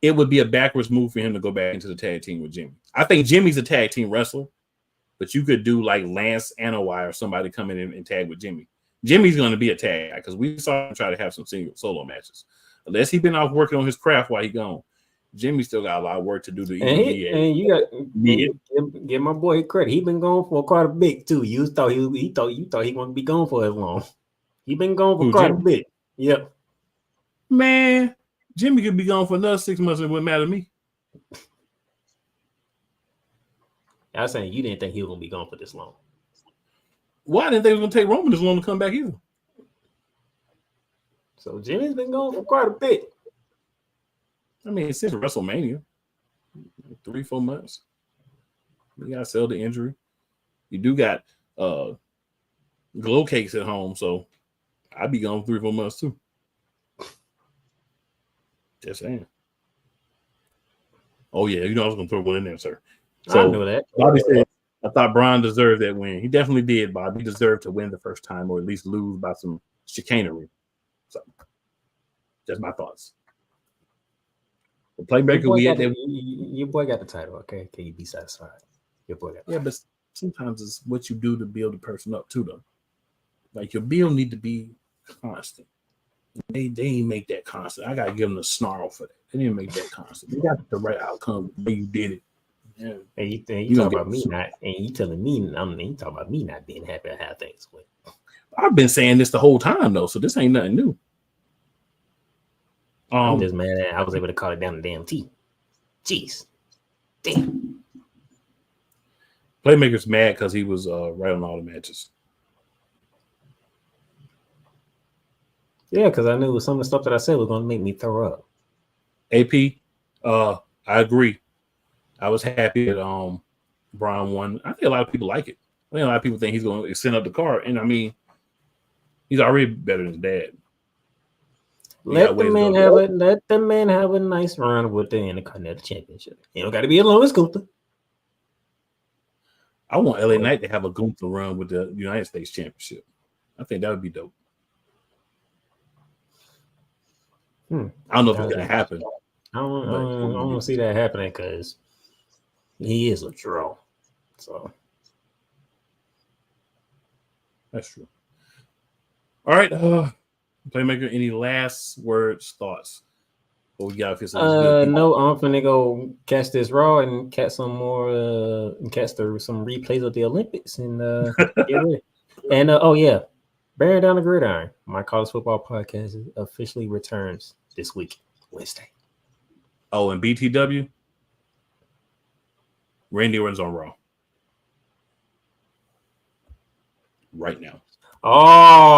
it would be a backwards move for him to go back into the tag team with Jimmy. I think Jimmy's a tag team wrestler, but you could do like Lance Anoa'i or somebody come in and tag with Jimmy. Jimmy's going to be a tag guy because we saw him try to have some solo matches. Unless he's been off working on his craft while he's gone, Jimmy still got a lot of work to do to
and you got give my boy credit. He been gone for quite a bit too. You thought he wouldn't be gone for as long. He been gone for quite a bit. Yep.
Man, Jimmy could be gone for another 6 months and it wouldn't matter to me.
I was saying you didn't think he was gonna be gone for this long.
Well, I didn't think it was gonna take Roman this long to come back either.
So Jimmy's been gone for quite a bit.
I mean, since WrestleMania, 3-4 months. You gotta sell the injury. You do got glow cakes at home, so I'd be gone 3-4 months too. Just saying. Oh yeah, you know I was gonna throw one in there, sir. So
I know that.
Bobby said, I thought Bryan deserved that win. He definitely did, Bob. He deserved to win the first time or at least lose by some chicanery. So that's my thoughts. The playmaker
your boy got the title, okay? Can you be satisfied? Your boy got the
title. But sometimes it's what you do to build the person up too, though. Like your build need to be constant. They didn't make that constant. I gotta give them a snarl for that. They didn't make that constant. They got the right outcome the way you did it. Yeah.
And you talk about me not, and you telling me, you talking about me not being happy at how things went.
I've been saying this the whole time though, so this ain't nothing new.
I'm just mad that I was able to call it down the damn T. Jeez. Damn.
Playmaker's mad because he was right on all the matches.
Yeah, because I knew some of the stuff that I said was going to make me throw up.
AP, I agree. I was happy that Bryan won. I think a lot of people like it. I think a lot of people think he's going to extend up the card. And I mean, he's already better than his dad.
Let the man have a nice run with the Intercontinental Championship. You don't got to be alone with Gunther.
I want LA Knight to have a Gunther run with the United States Championship. I think that would be dope. I don't know if it's going to happen.
I don't want to see that happening because he is a draw. So
that's true. All right, Playmaker. Any last words, thoughts? What we got?
No, I'm finna go catch this Raw and catch some more, and catch some replays of the Olympics and get ready. And oh yeah, bearing down the gridiron. My college football podcast officially returns this week, Wednesday.
Oh, and BTW, Randy Orton's on Raw right now.
Oh.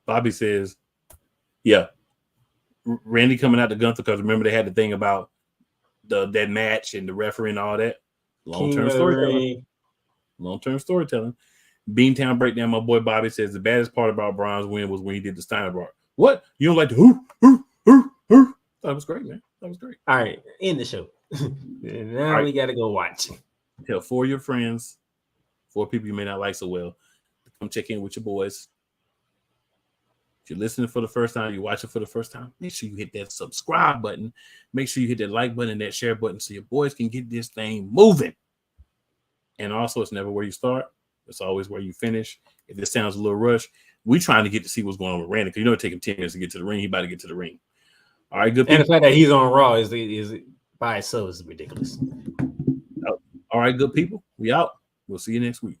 Bobby says, yeah, Randy coming out to Gunther because remember they had the thing about that match and the referee and all that. Long-term storytelling. Beantown breakdown. My boy Bobby says the baddest part about Bryan's win was when he did the Steiner bar. What? You don't like the hoo? That was great, man. That was great.
All right, end the show. Now we got to go watch.
Tell 4 of your friends, 4 people you may not like so well, to come check in with your boys. If you're listening for the first time, you're watching for the first time, make sure you hit that subscribe button. Make sure you hit that like button and that share button so your boys can get this thing moving. And also, it's never where you start. It's always where you finish. If this sounds a little rushed, we're trying to get to see what's going on with Randy because you know it take him 10 minutes to get to the ring. He about to get to the ring. All right, good people.
And the fact that he's on Raw is by itself is ridiculous.
All right, good people. We out. We'll see you next week.